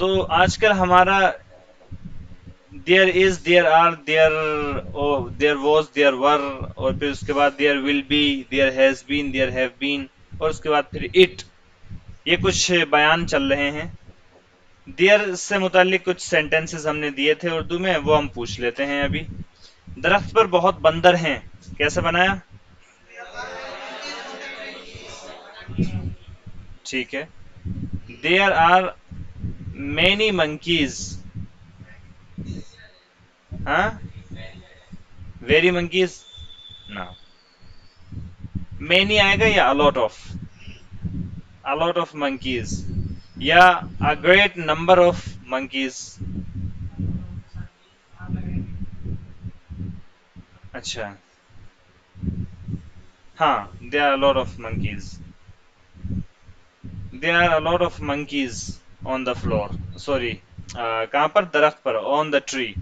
तो आजकल हमारा there is, there are, there ओ, देयर वॉज, देयर वर, और फिर उसके बाद there will be, there has been, there have been, और उसके बाद फिर इट, ये कुछ बयान चल रहे हैं। देयर से मुतालिक कुछ सेंटेंसेस हमने दिए थे उर्दू में, वो हम पूछ लेते हैं अभी। दरख्त पर बहुत बंदर हैं, कैसे बनाया? ठीक है। There are many monkeys. हाँ, वेरी मंकीज ना, मैनी आएगा या a lot of? A lot of monkeys या a great number of monkeys? अच्छा, हाँ, there are a lot of monkeys, there are a lot of monkeys on the floor, sorry, कहाँ पर? दरख्त पर, ऑन द ट्री।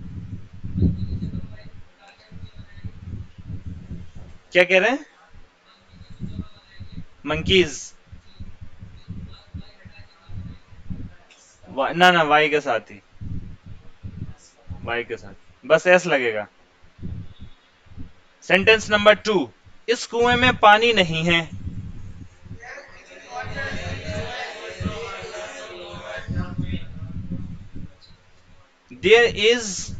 क्या कह रहे हैं? मंकीज, ना ना, वाई के साथ ही, वाई के साथ, बस एस लगेगा। सेंटेंस नंबर 2, इस कुएं में पानी नहीं है। There is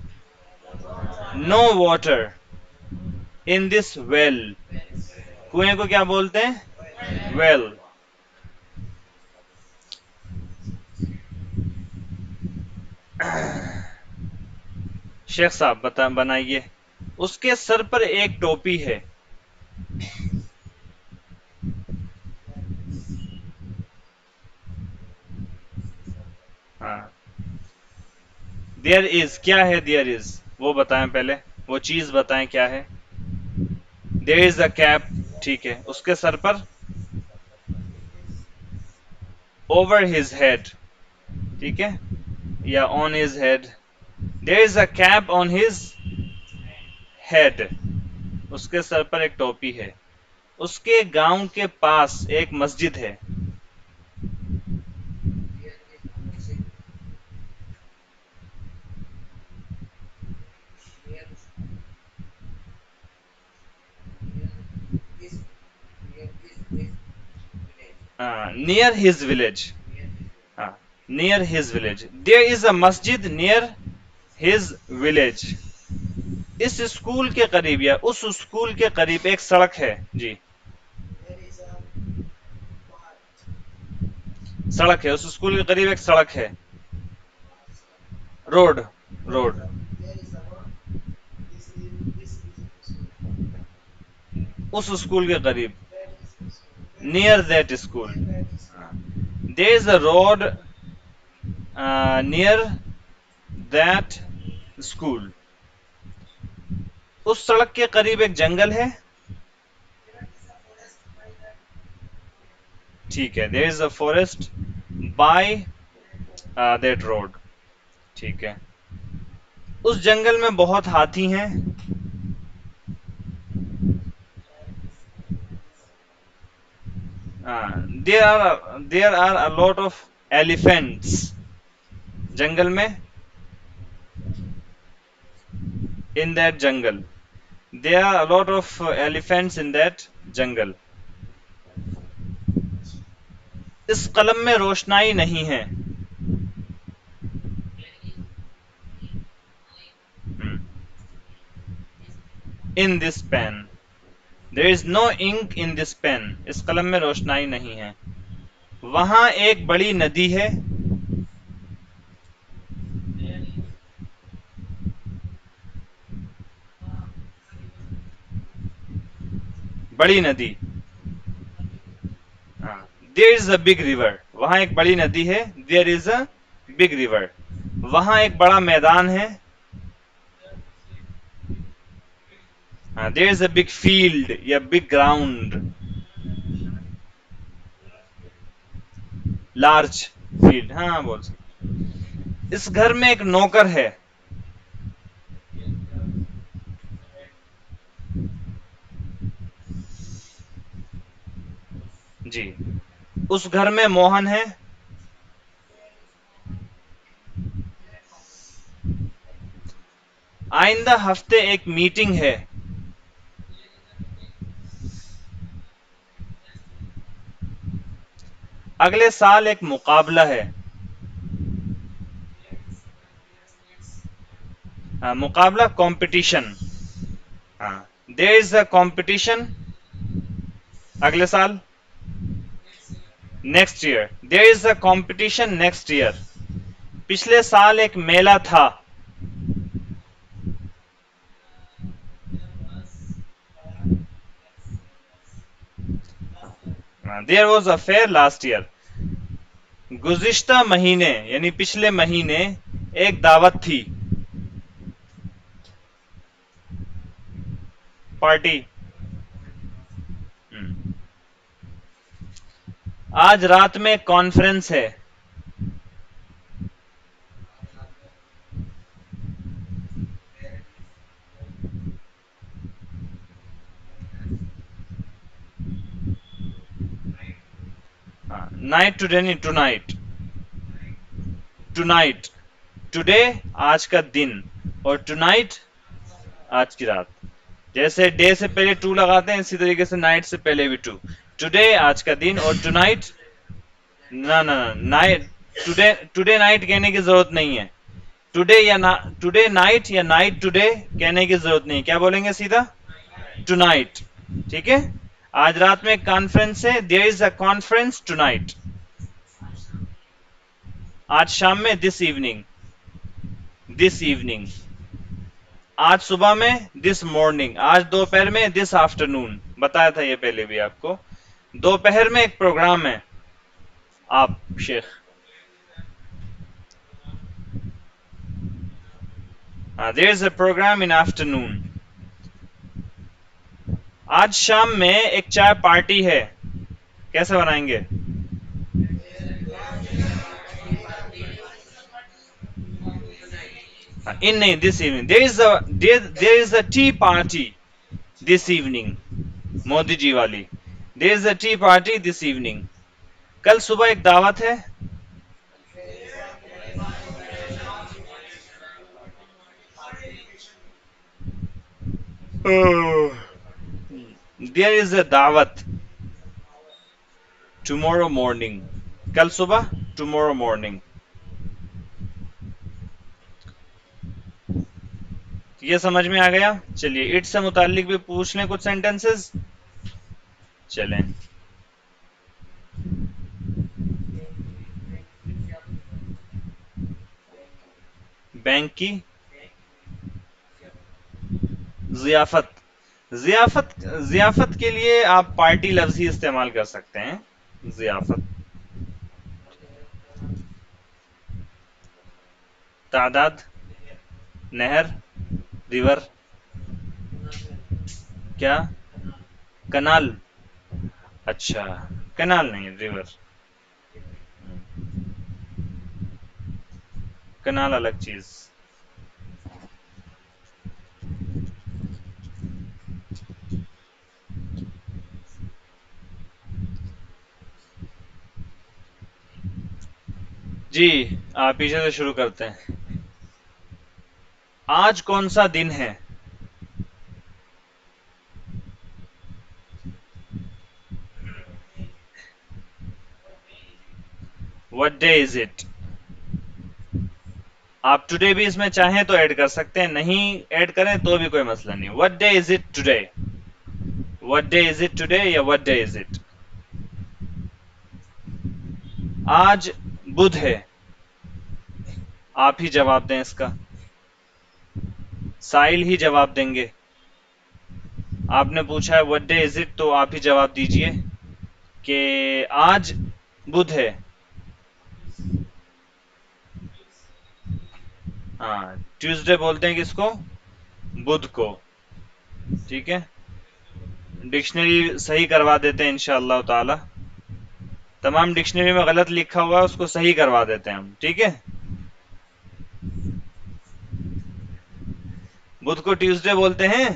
no water in this well. कुएं को क्या बोलते हैं? वेल। शेख साहब बता, बनाइए। उसके सर पर एक टोपी है। हाँ, देयर इज क्या है? देयर इज वो बताएं पहले, वो चीज बताएं क्या है। देयर इज अ कैप, ठीक है, उसके सर पर। ओवर हिज हेड, ठीक है, या on his head. There is a cap on his head, उसके सर पर एक टोपी है। उसके गांव के पास एक मस्जिद है। Near his village. हाँ, near his village, there is a masjid near his village. इस स्कूल के करीब या उस स्कूल के करीब एक सड़क है जी। सड़क है, उस स्कूल के करीब एक सड़क है। Road, road. उस स्कूल के करीब, near that school. There is a road near that school. उस सड़क के करीब एक जंगल है। ठीक है, there is a forest by that road, ठीक है। उस जंगल में बहुत हाथी हैं। There are a lot of elephants. जंगल में, in that jungle, there are a lot of elephants in that jungle. इस कलम में रोशनाई नहीं है। In this pen, there is no ink in this pen, इस कलम में रोशनाई नहीं है। वहां एक बड़ी नदी है। बड़ी नदी, there is a big river, वहां एक बड़ी नदी है। There is a big river, वहां एक बड़ा मैदान है। There is a big field या बिग ग्राउंड, लार्ज फील्ड, हाँ बोल सकते। इस घर में एक नौकर है। जी, उस घर में मोहन है। आइंदा हफ्ते एक मीटिंग है। अगले साल एक मुकाबला है। मुकाबला कंपटीशन। हाँ, देयर इज अ कंपटीशन अगले साल। Next year, there is a competition next year. पिछले साल एक मेला था। There was a fair last year. गुज़िश्ता महीने यानी पिछले महीने एक दावत थी। पार्टी। आज रात में कॉन्फ्रेंस है। नाइट टुडे नहीं, टुनाइट। टुनाइट, टुडे आज का दिन, और टुनाइट आज की रात। जैसे डे से पहले टू लगाते हैं, इसी तरीके से नाइट से पहले भी टू। टुडे आज का दिन, और टुनाइट, ना ना नाइट, टुडे टुडे नाइट कहने की जरूरत नहीं है। टुडे या ना, टुडे नाइट या नाइट टुडे कहने की जरूरत नहीं। क्या बोलेंगे सीधा? टुनाइट। ठीक है। आज रात में कॉन्फ्रेंस है, there is a conference tonight. आज शाम में, दिस इवनिंग। This evening. आज सुबह में, दिस मॉर्निंग। आज दोपहर में, दिस आफ्टरनून। बताया था ये पहले भी आपको। दोपहर में एक प्रोग्राम है। आप Sheikh. There is a programme in afternoon. आज शाम में एक चाय पार्टी है। कैसे बनाएंगे? इन नहीं, this evening. There is a tea party this evening. Modi ji वाली। There is a tea party this evening. कल सुबह एक दावत है। देयर इज अ दावत टुमारो मॉर्निंग। कल सुबह, टुमारो मॉर्निंग। ये समझ में आ गया? चलिए, इट से मुतालिक भी पूछ लें कुछ सेंटेंसेस। चलें। बैंक की जियाफत। जियाफत, जियाफत के लिए आप पार्टी लफ्ज ही इस्तेमाल कर सकते हैं। जियाफत। तादाद, नहर, रिवर। क्या? कनाल। अच्छा, कनाल नहीं, रिवर। कनाल अलग चीज। जी, आप पीछे से शुरू करते हैं। आज कौन सा दिन है? What day is it? आप टुडे भी इसमें चाहें तो ऐड कर सकते हैं, नहीं ऐड करें तो भी कोई मसला नहीं। What day is it today? What day is it today या व्हाट डे इज इट? आज बुध है। आप ही जवाब दें इसका। साहिल ही जवाब देंगे। आपने पूछा है व्हाट डे इज इट, तो आप ही जवाब दीजिए कि आज बुध है। हाँ, ट्यूसडे बोलते हैं किसको? बुध को। ठीक है। डिक्शनरी सही करवा देते हैं इंशाअल्लाह ताला। तमाम डिक्शनरी में गलत लिखा हुआ है उसको सही करवा देते हैं हम। ठीक है। बुध को ट्यूसडे बोलते हैं।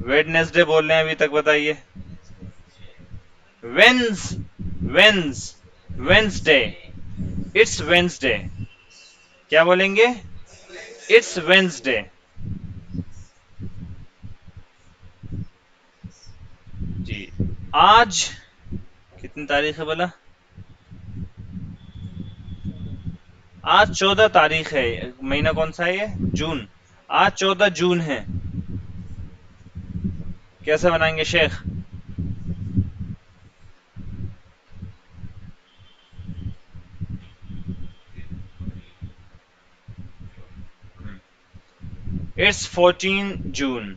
वेडनेसडे बोल रहे हैं अभी तक, बताइए। Wednes, Wednes, Wednesday. It's Wednesday. क्या बोलेंगे? It's Wednesday. जी। आज कितनी तारीख है बोला? आज 14 तारीख है। महीना कौन सा है ये? जून। आज 14 जून है। कैसे बनाएंगे Sheikh? It's 14 June.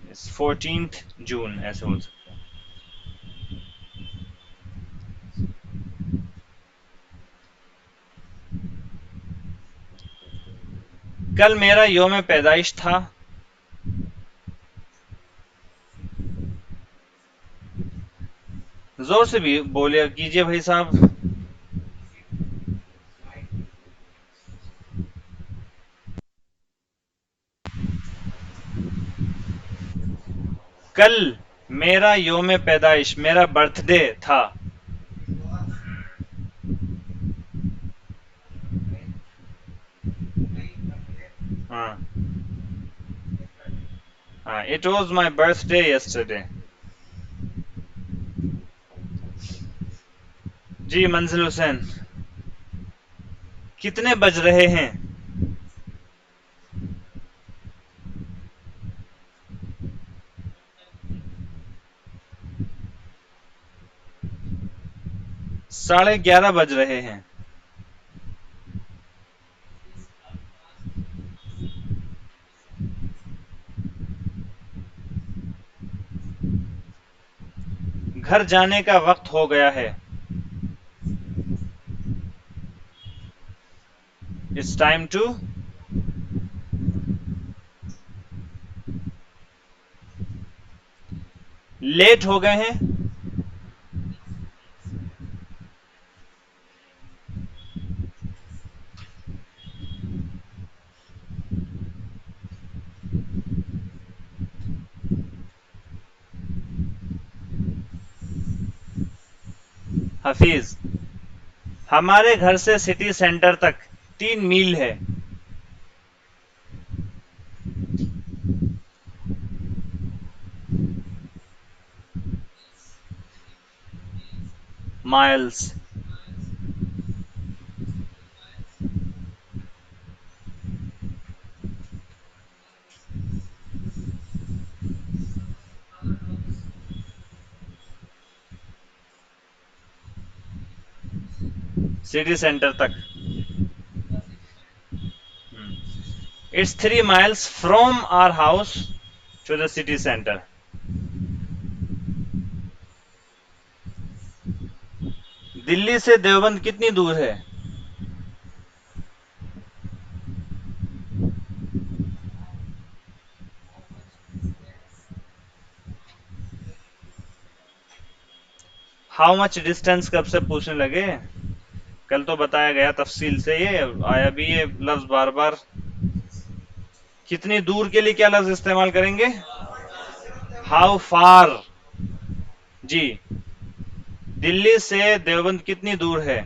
It's 14th June ऐसे बोल सकते हैं। कल मेरा योम पैदाइश था। जोर से भी बोलिए कीजिए भाई साहब। कल मेरा योम पैदाइश, मेरा बर्थडे था। हाँ हाँ, it was my birthday yesterday. जी मंजिल हुसैन। कितने बज रहे हैं? 11:30 बज रहे हैं। घर जाने का वक्त हो गया है। It's time to. लेट हो गए हैं। हफीज, हमारे घर से सिटी सेंटर तक 3 मील है। माइल्स। सिटी सेंटर तक। It's 3 miles from our house to the city centre. Delhi से देवबंद कितनी दूर है? हाउ मच डिस्टेंस कब से पूछने लगे? कल तो बताया गया तफसील से, ये आया भी ये लफ्ज बार बार। कितनी दूर के लिए क्या लफ्ज इस्तेमाल करेंगे? How far. जी। दिल्ली से देवबंद कितनी दूर है?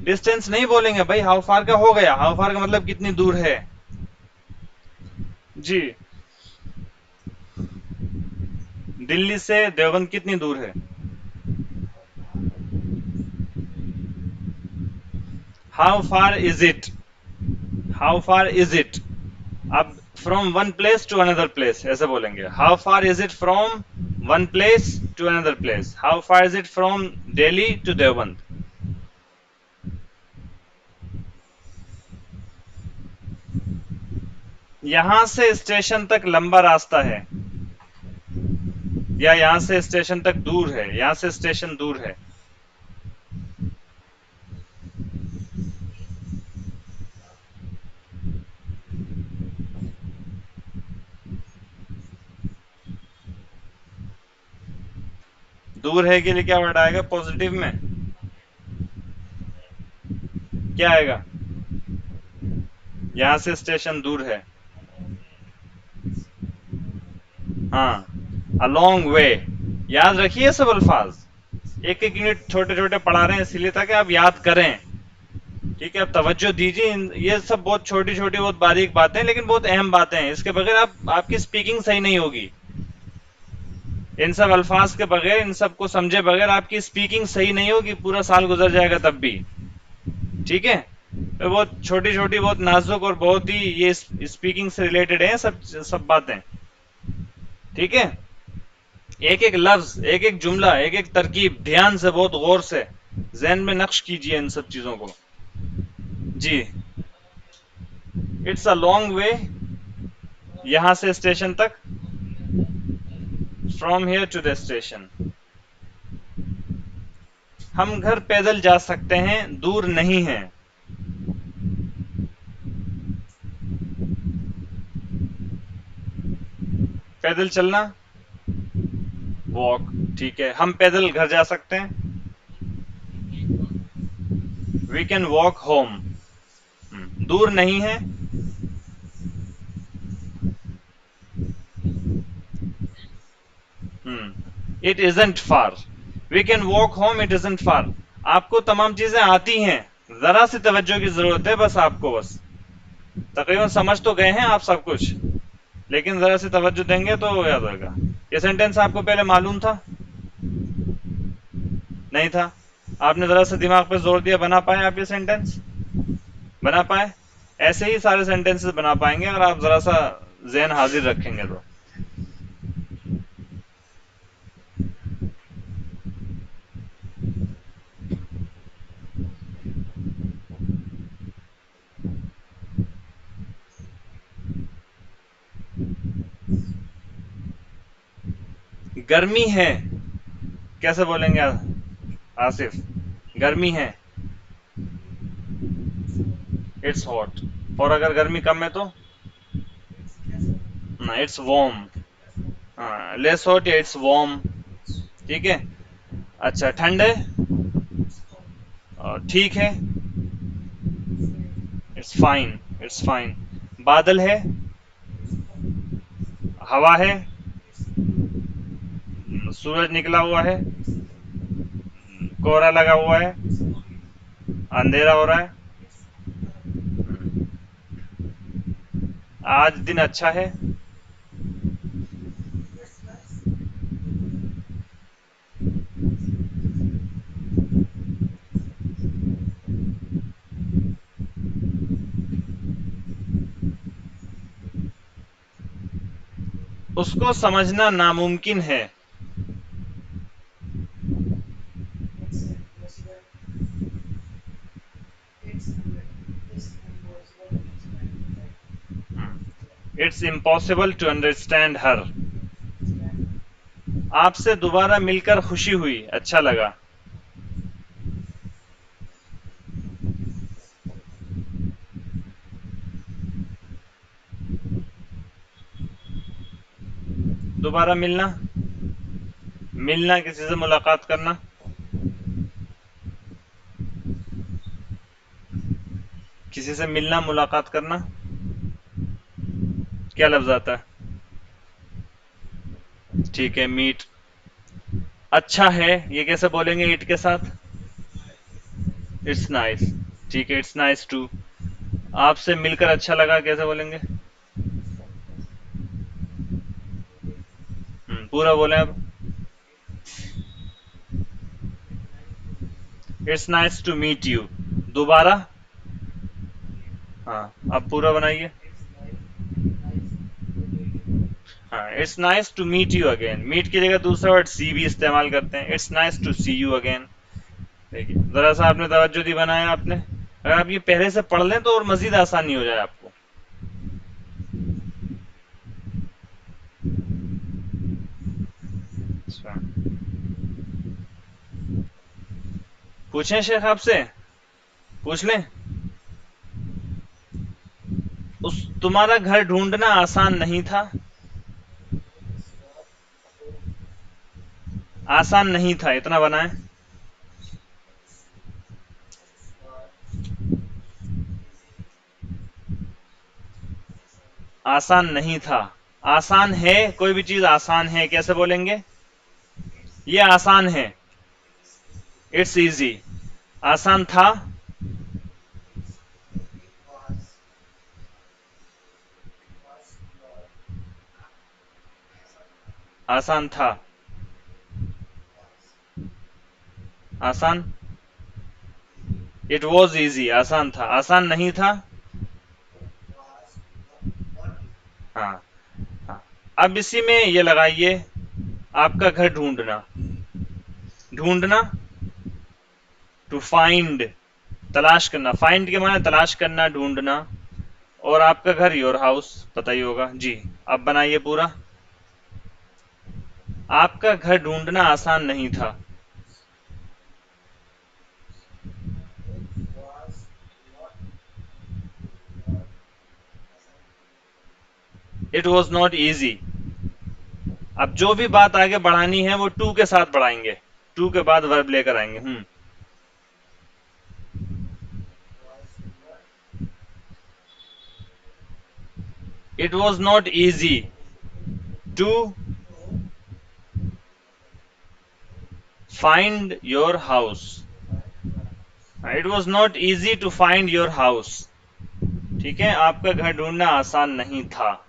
डिस्टेंस नहीं बोलेंगे भाई, हाउ फार का हो गया। हाउ फार का मतलब कितनी दूर है। जी। दिल्ली से देवबंद कितनी दूर है? How far is it? How far is it? अब from one place to another place ऐसे बोलेंगे। How far is it from one place to another place? How far is it from Delhi to Deoband? यहां से स्टेशन तक लंबा रास्ता है, या यहां से स्टेशन तक दूर है? यहां से स्टेशन दूर है। दूर है के लिए क्या वर्ड आएगा पॉजिटिव में? क्या आएगा? यहां से स्टेशन दूर है। हाँ, अ लॉन्ग वे। याद रखिए सब अल्फाज। एक एक यूनिट छोटे छोटे पढ़ा रहे हैं इसीलिए ताकि आप याद करें। ठीक है, अब तवज्जो दीजिए। ये सब बहुत छोटी छोटी बहुत बारीक बातें हैं, लेकिन बहुत अहम बातें हैं। इसके बगैर आपकी स्पीकिंग सही नहीं होगी। इन सब अल्फाज के बगैर, इन सब को समझे बगैर आपकी स्पीकिंग सही नहीं होगी, पूरा साल गुजर जाएगा तब भी। ठीक है, तो बहुत छोटी छोटी बहुत नाजुक और बहुत ही ये स्पीकिंग से रिलेटेड है सब सब बातें। ठीक है, एक एक लफ्ज, एक एक जुमला, एक एक तरकीब ध्यान से, बहुत गौर से जहन में नक्श कीजिए इन सब चीजों को। जी, इट्स अ लॉन्ग वे, यहां से स्टेशन तक, from here to the station. हम घर पैदल जा सकते हैं, दूर नहीं है। पैदल चलना, वॉक। ठीक है, हम पैदल घर जा सकते हैं, वी कैन वॉक होम। दूर नहीं है, it isn't far. We can walk home, it isn't far. आपको तमाम चीजें आती हैं, जरा सी तवज्जो की जरूरत है बस आपको। बस तकरीबन समझ तो गए हैं आप सब कुछ, लेकिन जरा सी तवज्जो देंगे तो याद होगा। ये सेंटेंस आपको पहले मालूम था? नहीं था? आपने जरा सा दिमाग पे जोर दिया, बना पाए आप ये सेंटेंस? बना पाए? ऐसे ही सारे सेंटेंसेस बना पाएंगे अगर आप जरा सा जहन हाजिर रखेंगे तो। गर्मी है, कैसे बोलेंगे आसिफ? गर्मी है, इट्स हॉट। और अगर गर्मी कम है तो ना, इट्स वार्म। हाँ, लेस हॉट या इट्स वार्म। ठीक है, अच्छा ठंड है, और ठीक है, इट्स फाइन, इट्स फाइन। बादल है, हवा है, सूरज निकला हुआ है, कोहरा लगा हुआ है, अंधेरा हो रहा है, आज दिन अच्छा है। उसको समझना नामुमकिन है। It's impossible to understand her. आपसे दोबारा मिलकर खुशी हुई, अच्छा लगा। दोबारा मिलना, मिलना किसी से मुलाकात करना। किसी से मिलना, मुलाकात करना, क्या लफ्ज आता है? ठीक है, मीट। अच्छा है, ये कैसे बोलेंगे इट के साथ? It's nice. ठीक है, इट्स नाइस टू। आपसे मिलकर अच्छा लगा, कैसे बोलेंगे? पूरा बोले अब। It's nice to meet you. दोबारा। हाँ, अब पूरा बनाइए। हाँ, it's nice to meet you again. Meet की जगह दूसरा वर्ड सी भी इस्तेमाल करते हैं, it's nice to see you again. देखिए, जरा सा आपने तवज्जो दी, बनाया आपने। अगर आप ये पहले से पढ़ लें तो और मजीद आसानी हो जाए आपको। अच्छा, पूछें शेख आपसे? पूछ लें? उस तुम्हारा घर ढूंढना आसान नहीं था। आसान नहीं था, इतना बनाए। आसान नहीं था। आसान है, कोई भी चीज आसान है, कैसे बोलेंगे? ये आसान है। इट्स इजी, आसान था, आसान था, आसान, इट वॉज इजी, आसान था, आसान नहीं था। हाँ, हाँ। अब इसी में ये लगाइए, आपका घर ढूंढना, ढूंढना, टू फाइंड, तलाश करना, फाइंड के माने तलाश करना, ढूंढना, और आपका घर योर हाउस, पता ही होगा जी। अब बनाइए पूरा, आपका घर ढूंढना आसान नहीं था, इट वॉज नॉट इजी। अब जो भी बात आगे बढ़ानी है वो टू के साथ बढ़ाएंगे, टू के बाद वर्ब लेकर आएंगे। It was not easy to find your house, it was not easy to find your house. ठीक है, आपका घर ढूंढना आसान नहीं था।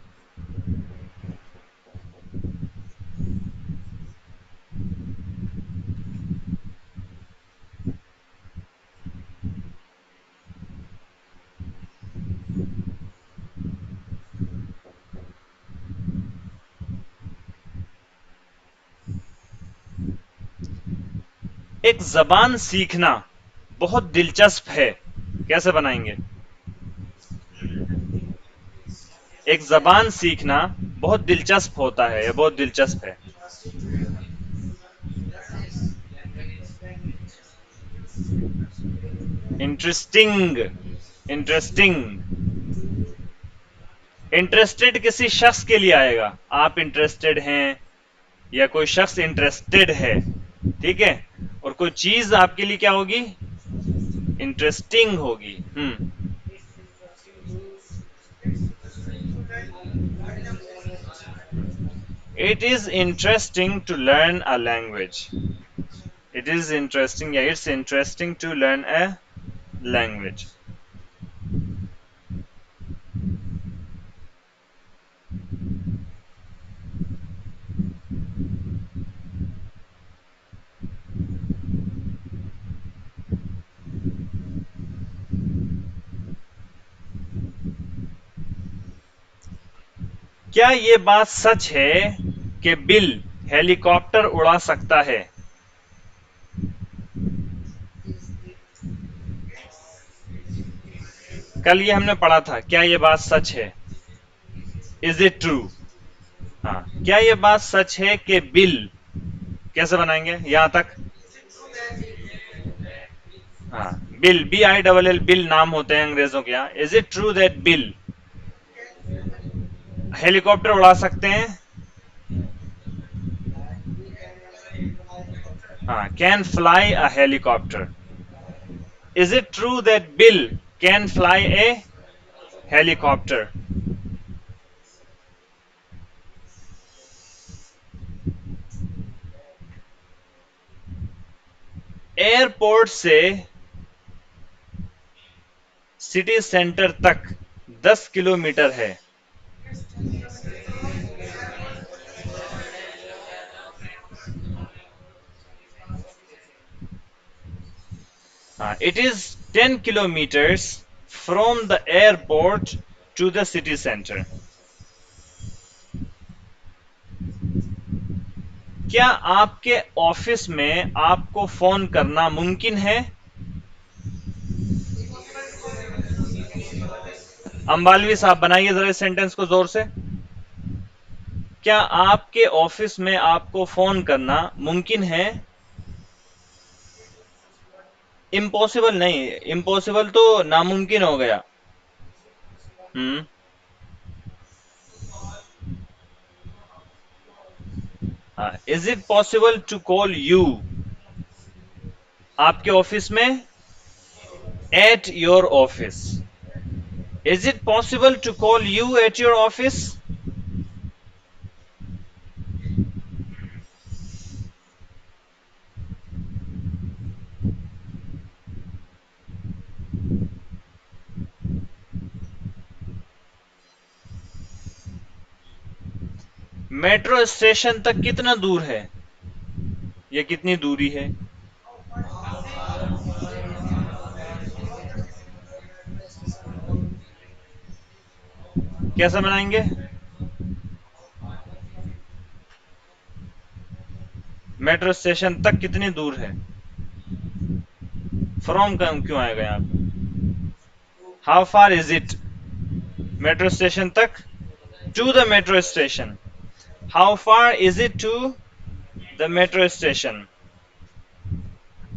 एक जबान सीखना बहुत दिलचस्प है, कैसे बनाएंगे? एक जबान सीखना बहुत दिलचस्प होता है या बहुत दिलचस्प है। Interesting, interesting. इंटरेस्टेड किसी शख्स के लिए आएगा, आप इंटरेस्टेड हैं या कोई शख्स इंटरेस्टेड है, ठीक है, और कोई चीज आपके लिए क्या होगी? इंटरेस्टिंग होगी। It is interesting to learn a language, it is interesting या it's interesting to learn a language. क्या ये बात सच है कि बिल हेलीकॉप्टर उड़ा सकता है? कल ये हमने पढ़ा था, क्या ये बात सच है? Is it true? हाँ, क्या ये बात सच है कि बिल, कैसे बनाएंगे यहां तक? हाँ, बिल, BILL, बिल नाम होते हैं अंग्रेजों के यहाँ। Is it true that Bill helicopter उड़ा सकते हैं? हाँ, can fly a helicopter. Is it true that Bill can fly a helicopter? Airport से सिटी सेंटर तक 10 किलोमीटर है। हाँ, it is 10 kilometres from the airport to the city centre. क्या आपके ऑफिस में आपको फोन करना मुमकिन है? अंबालवी साहब बनाइए जरा इस सेंटेंस को जोर से। क्या आपके ऑफिस में आपको फोन करना मुमकिन है? इम्पॉसिबल नहीं, इम्पॉसिबल तो नामुमकिन हो गया। Hmm. Is it possible to call you, आपके ऑफिस में, at your office? Is it possible to call you at your office? Metro station तक कितना दूर है, या कितनी दूरी है? कैसे बनाएंगे? मेट्रो स्टेशन तक कितनी दूर है, फ्रॉम का क्यों आएगा यहाँ पे? How far is it, metro station तक, to the metro station, how far is it to the metro station.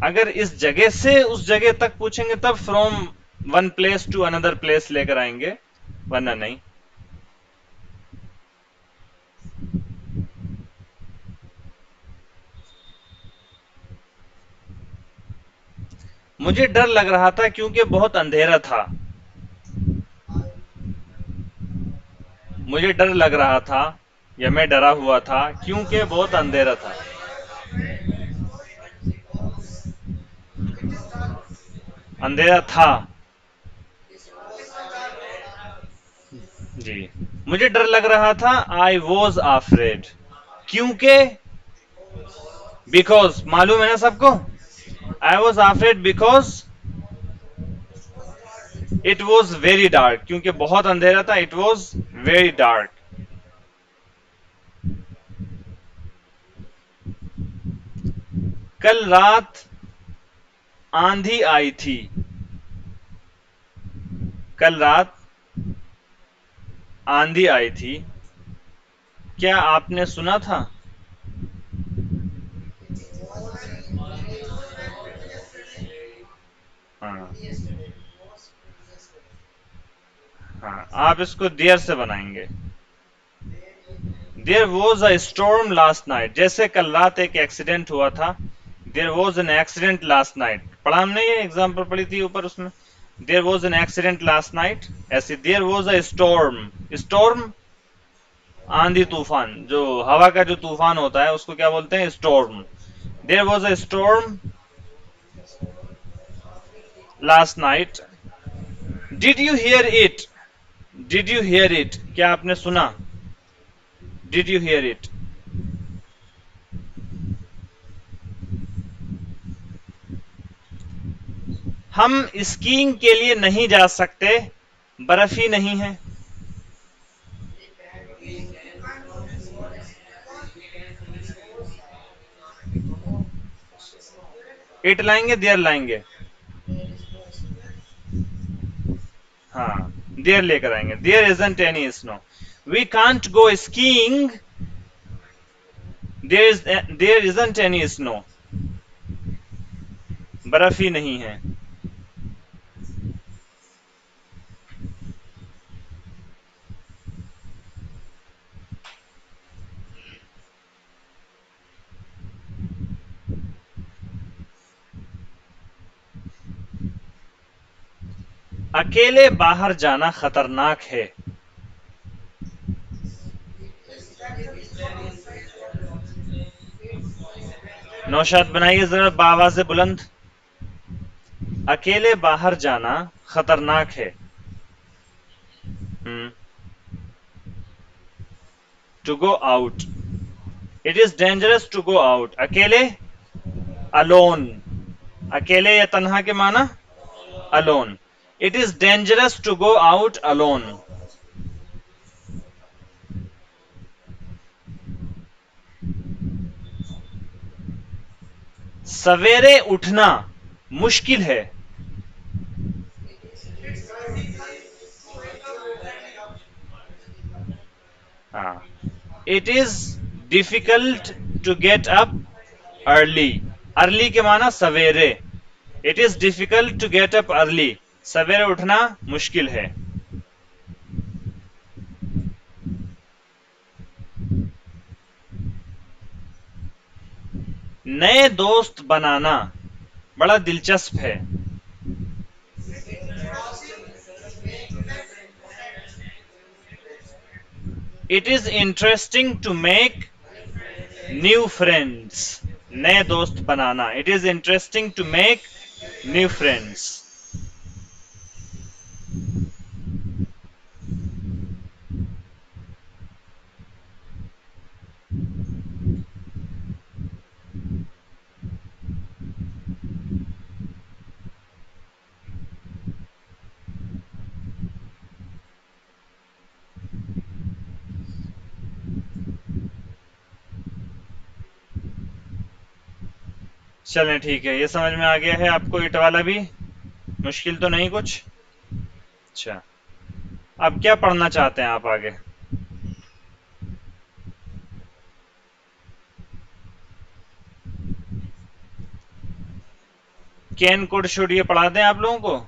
अगर इस जगह से उस जगह तक पूछेंगे तब from one place to another place लेकर आएंगे, वरना नहीं। मुझे डर लग रहा था क्योंकि बहुत अंधेरा था। मुझे डर लग रहा था, या मैं डरा हुआ था क्योंकि बहुत अंधेरा था। अंधेरा था। जी। मुझे डर लग रहा था, आई वॉज आफ्रेड, क्योंकि, बिकॉज मालूम है ना सबको। I was afraid because it was very dark, क्योंकि बहुत अंधेरा था, इट वॉज वेरी डार्क। कल रात आंधी आई थी, कल रात आंधी आई थी, क्या आपने सुना था? हाँ, हाँ, आप इसको देयर से बनाएंगे। There was a storm last night, जैसे कल रात एक एक्सीडेंट हुआ था। There was an accident last night, पढ़ा हमने, ये एग्जाम्पल पढ़ी थी ऊपर उसमें। There was an accident last night, ऐसे there was a storm, storm आंधी तूफान, जो हवा का जो तूफान होता है उसको क्या बोलते हैं, storm. There was a storm last night, did you hear it, did you hear it, क्या आपने सुना? Did you hear it. हम स्कीइंग के लिए नहीं जा सकते, बर्फ ही नहीं है। इट लाएंगे, देयर लाएंगे? हाँ, देयर लेकर आएंगे। There isn't any snow, we can't go skiing, there isn't any snow, बर्फ ही नहीं है। अकेले बाहर जाना खतरनाक है। नौशाद बनाइए जरा आवाज से बुलंद। अकेले बाहर जाना खतरनाक है। To go out, it is dangerous to go out, अकेले, अलोन, अकेले या तन्हा के माना, alone. It is dangerous to go out alone. सवेरे उठना मुश्किल है। हाँ, it is difficult to get up early, early के माना सवेरे। It is difficult to get up early, सवेरे उठना मुश्किल है। नए दोस्त बनाना बड़ा दिलचस्प है। It is interesting to make new friends, नए दोस्त बनाना, it is interesting to make new friends. चलें ठीक है, ये समझ में आ गया है आपको ईट वाला भी? मुश्किल तो नहीं कुछ? अच्छा, अब क्या पढ़ना चाहते हैं आप आगे? कैन कुड शुड ये पढ़ा दें आप लोगों को?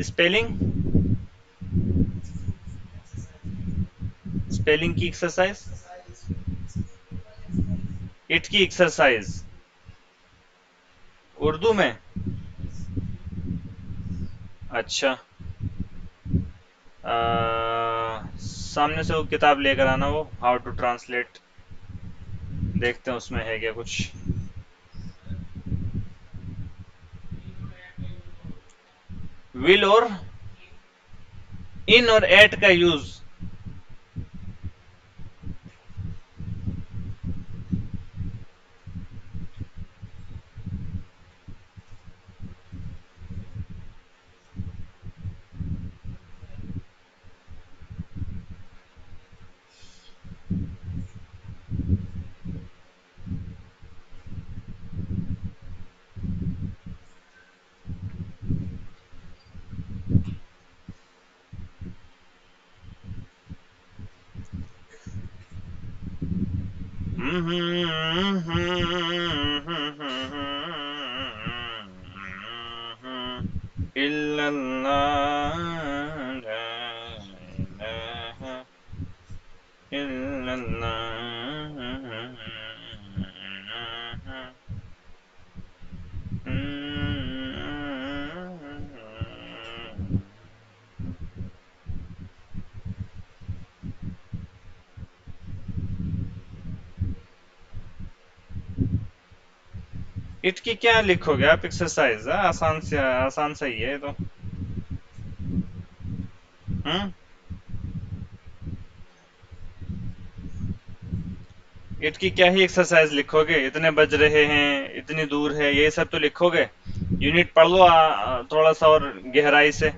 स्पेलिंग, स्पेलिंग की एक्सरसाइज, इट की एक्सरसाइज उर्दू में? अच्छा, सामने से वो किताब लेकर आना, वो हाउ टू ट्रांसलेट, देखते हैं उसमें है क्या कुछ। विल और इन और एट का यूज? इल्लल्लाह ला इलाहा इल्लल्लाह। इट की क्या लिखोगे आप एक्सरसाइज? आसान से आसान सही है ये तो। हम्म। इट की क्या ही एक्सरसाइज लिखोगे? इतने बज रहे हैं, इतनी दूर है, ये सब तो लिखोगे। यूनिट पढ़ लो थोड़ा सा और गहराई से।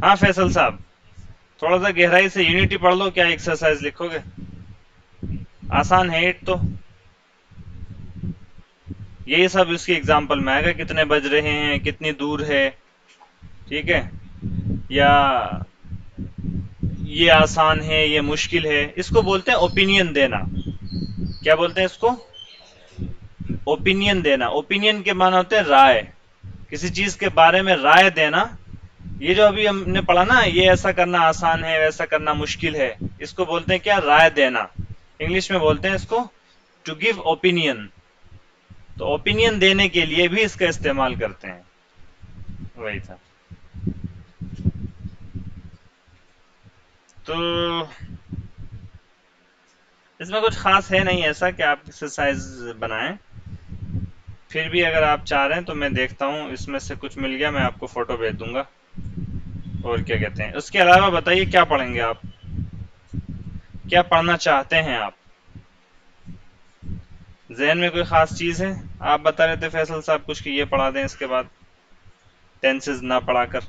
हाँ फैसल साहब, थोड़ा सा गहराई से यूनिटी पढ़ लो, क्या एक्सरसाइज लिखोगे? आसान है इट तो। यही सब इसकी एग्जाम्पल में आएगा, कितने बज रहे हैं, कितनी दूर है, ठीक है? या ये आसान है, ये मुश्किल है, इसको बोलते हैं ओपिनियन देना। क्या बोलते हैं इसको? ओपिनियन देना। ओपिनियन के माना होते हैं राय, किसी चीज के बारे में राय देना। ये जो अभी हमने पढ़ा ना, ये ऐसा करना आसान है, वैसा करना मुश्किल है, इसको बोलते हैं क्या? राय देना। इंग्लिश में बोलते हैं इसको टू गिव ओपिनियन। तो ओपिनियन देने के लिए भी इसका इस्तेमाल करते हैं। वही था। तो इसमें कुछ खास है नहीं ऐसा कि आप एक्सरसाइज बनाएं। फिर भी अगर आप चाह रहे हैं तो मैं देखता हूँ, इसमें से कुछ मिल गया मैं आपको फोटो भेज दूंगा। और क्या कहते हैं, उसके अलावा बताइए क्या पढ़ेंगे आप? क्या पढ़ना चाहते हैं आप? जहन में कोई खास चीज है? आप बता रहे थे फैसल साहब कुछ कि ये पढ़ा दें इसके बाद, टेंसेस ना पढ़ाकर।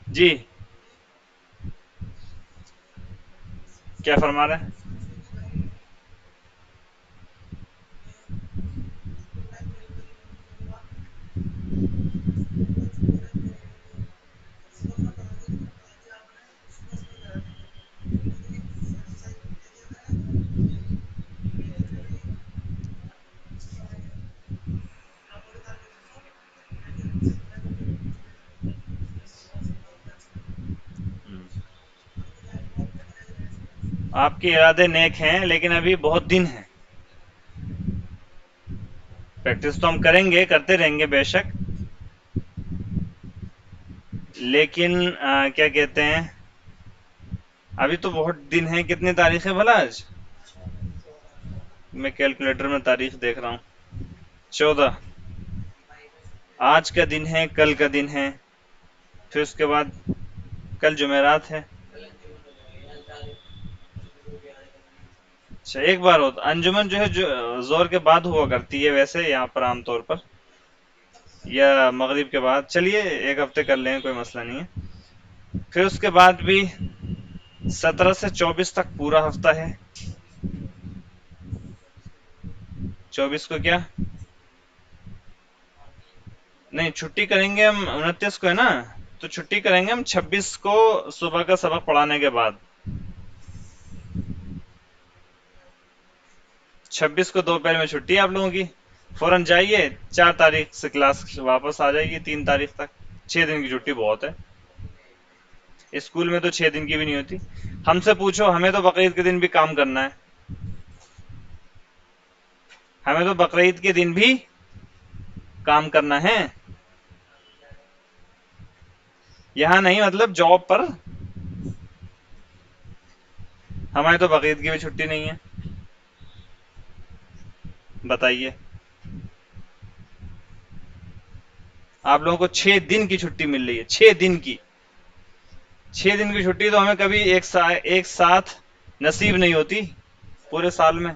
जी, क्या फरमा रहे हैं? आपके इरादे नेक हैं, लेकिन अभी बहुत दिन है। प्रैक्टिस तो हम करेंगे, करते रहेंगे बेशक, लेकिन क्या कहते हैं, अभी तो बहुत दिन है। कितनी तारीख है भला आज? मैं कैलकुलेटर में तारीख देख रहा हूँ। 14। आज का दिन है, कल का दिन है, फिर उसके बाद कल जुमेरात है। अच्छा, एक बार होता अंजुमन जो है, जो जोर के बाद हुआ करती है वैसे यहाँ पर आमतौर पर, या मगरिब के बाद। चलिए एक हफ्ते कर लें, कोई मसला नहीं है। फिर उसके बाद भी 17 से 24 तक पूरा हफ्ता है। 24 को क्या, नहीं छुट्टी करेंगे हम, 29 को है ना, तो छुट्टी करेंगे हम 26 को सुबह का सबक पढ़ाने के बाद। 26 को दोपहर में छुट्टी है आप लोगों की, फौरन जाइए, 4 तारीख से क्लास वापस आ जाएगी, 3 तारीख तक। 6 दिन की छुट्टी बहुत है। स्कूल में तो 6 दिन की भी नहीं होती। हमसे पूछो, हमें तो बकरीद के दिन भी काम करना है। हमें तो बकरीद के दिन भी काम करना है। यहाँ नहीं, मतलब जॉब पर। हमारी तो बकरीद की भी छुट्टी नहीं है। बताइए, आप लोगों को 6 दिन की छुट्टी मिल रही है, 6 दिन की। 6 दिन की छुट्टी तो हमें कभी एक साथ नसीब नहीं होती पूरे साल में।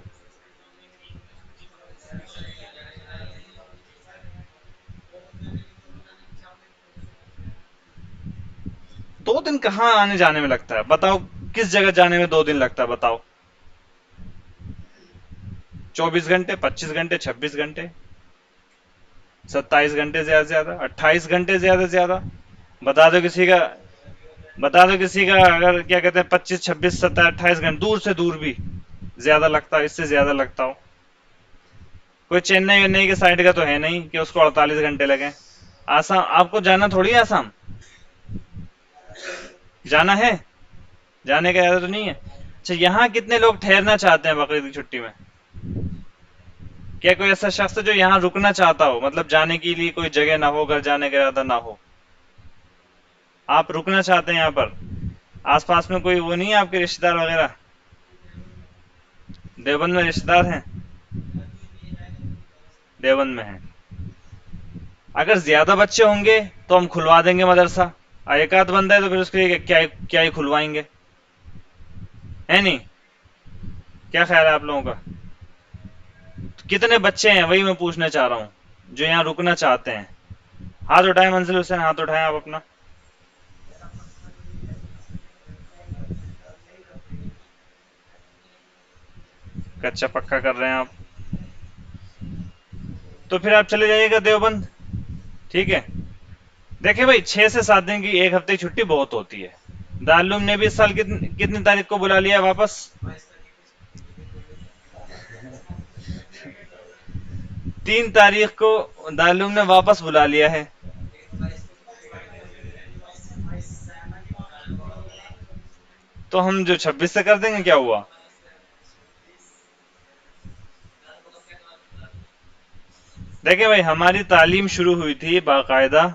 2 दिन कहाँ आने जाने में लगता है, बताओ? किस जगह जाने में 2 दिन लगता है, बताओ? 24 घंटे, 25 घंटे, 26 घंटे, 27 घंटे ज्यादा से ज्यादा, 28 घंटे ज्यादा से ज्यादा। बता दो किसी का, बता दो किसी का, अगर क्या कहते हैं 25, 26, 27, 28 घंटे, दूर से दूर भी ज्यादा लगता है, इससे ज्यादा लगता हो। कोई चेन्नई वेन्नई के साइड का तो है नहीं कि उसको 48 घंटे लगे। आसाम आपको जाना थोड़ी है, आसाम जाना है, जाने का इरादा तो नहीं है। अच्छा, यहाँ कितने लोग ठहरना चाहते हैं बकरीद की छुट्टी में? क्या कोई ऐसा शख्स है जो यहाँ रुकना चाहता हो, मतलब जाने के लिए कोई जगह ना हो, घर जाने का इरादा ना हो, आप रुकना चाहते हैं यहाँ पर? आसपास में कोई वो नहीं है आपके रिश्तेदार वगैरह? देवबंद में रिश्तेदार हैं? देवबंद में हैं। अगर ज्यादा बच्चे होंगे तो हम खुलवा देंगे मदरसा। एक आध बंदा है तो फिर उसके लिए क्या क्या ही खुलवाएंगे, है नहीं? क्या ख्याल है आप लोगों का? तो कितने बच्चे हैं, वही मैं पूछना चाह रहा हूँ, जो यहाँ रुकना चाहते हैं? हाथ उठाए मंजिल हुसैन, हाथ उठाए आप अपना। कच्चा पक्का कर रहे हैं आप? तो फिर आप चले जाइएगा देवबंद, ठीक है। देखिए भाई, 6 से 7 दिन की, एक हफ्ते की छुट्टी बहुत होती है। दारुल्लूम ने भी इस साल कितनी तारीख को बुला लिया वापस? 3 तारीख को दारुल्लूम ने वापस बुला लिया है। तो हम जो 26 से कर देंगे, क्या हुआ? देखिए भाई, हमारी तालीम शुरू हुई थी बाकायदा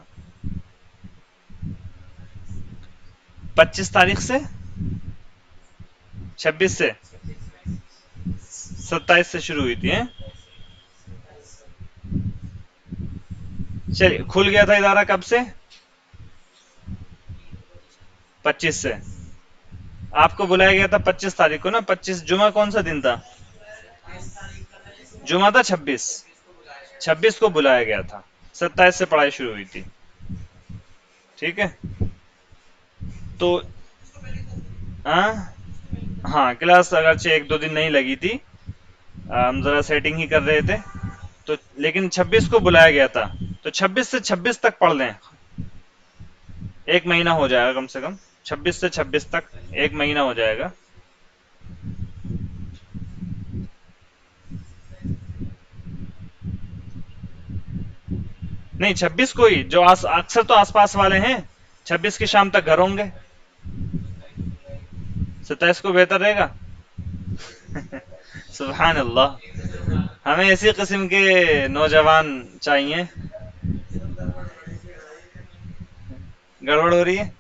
25 तारीख से, 26 से, 27 से शुरू हुई थी, हैं? चलिए, खुल गया था इदारा कब से? 25 से। आपको बुलाया गया था 25 तारीख को ना? 25 जुमा कौन सा दिन था? जुमा था 26। 26 को बुलाया गया था, 27 से पढ़ाई शुरू हुई थी, ठीक है। तो हाँ, हाँ क्लास अगरचे 1-2 दिन नहीं लगी थी, हम जरा सेटिंग ही कर रहे थे, तो लेकिन 26 को बुलाया गया था। तो 26 से 26 तक पढ़ लें, एक महीना हो जाएगा कम से कम। 26 से 26 तक एक महीना हो जाएगा। नहीं, 26 को ही, जो अक्सर तो आसपास वाले हैं 26 की शाम तक घर होंगे। 27 को बेहतर रहेगा। सुभान अल्लाह। हमें इसी किस्म के नौजवान चाहिए। गड़बड़ हो रही है।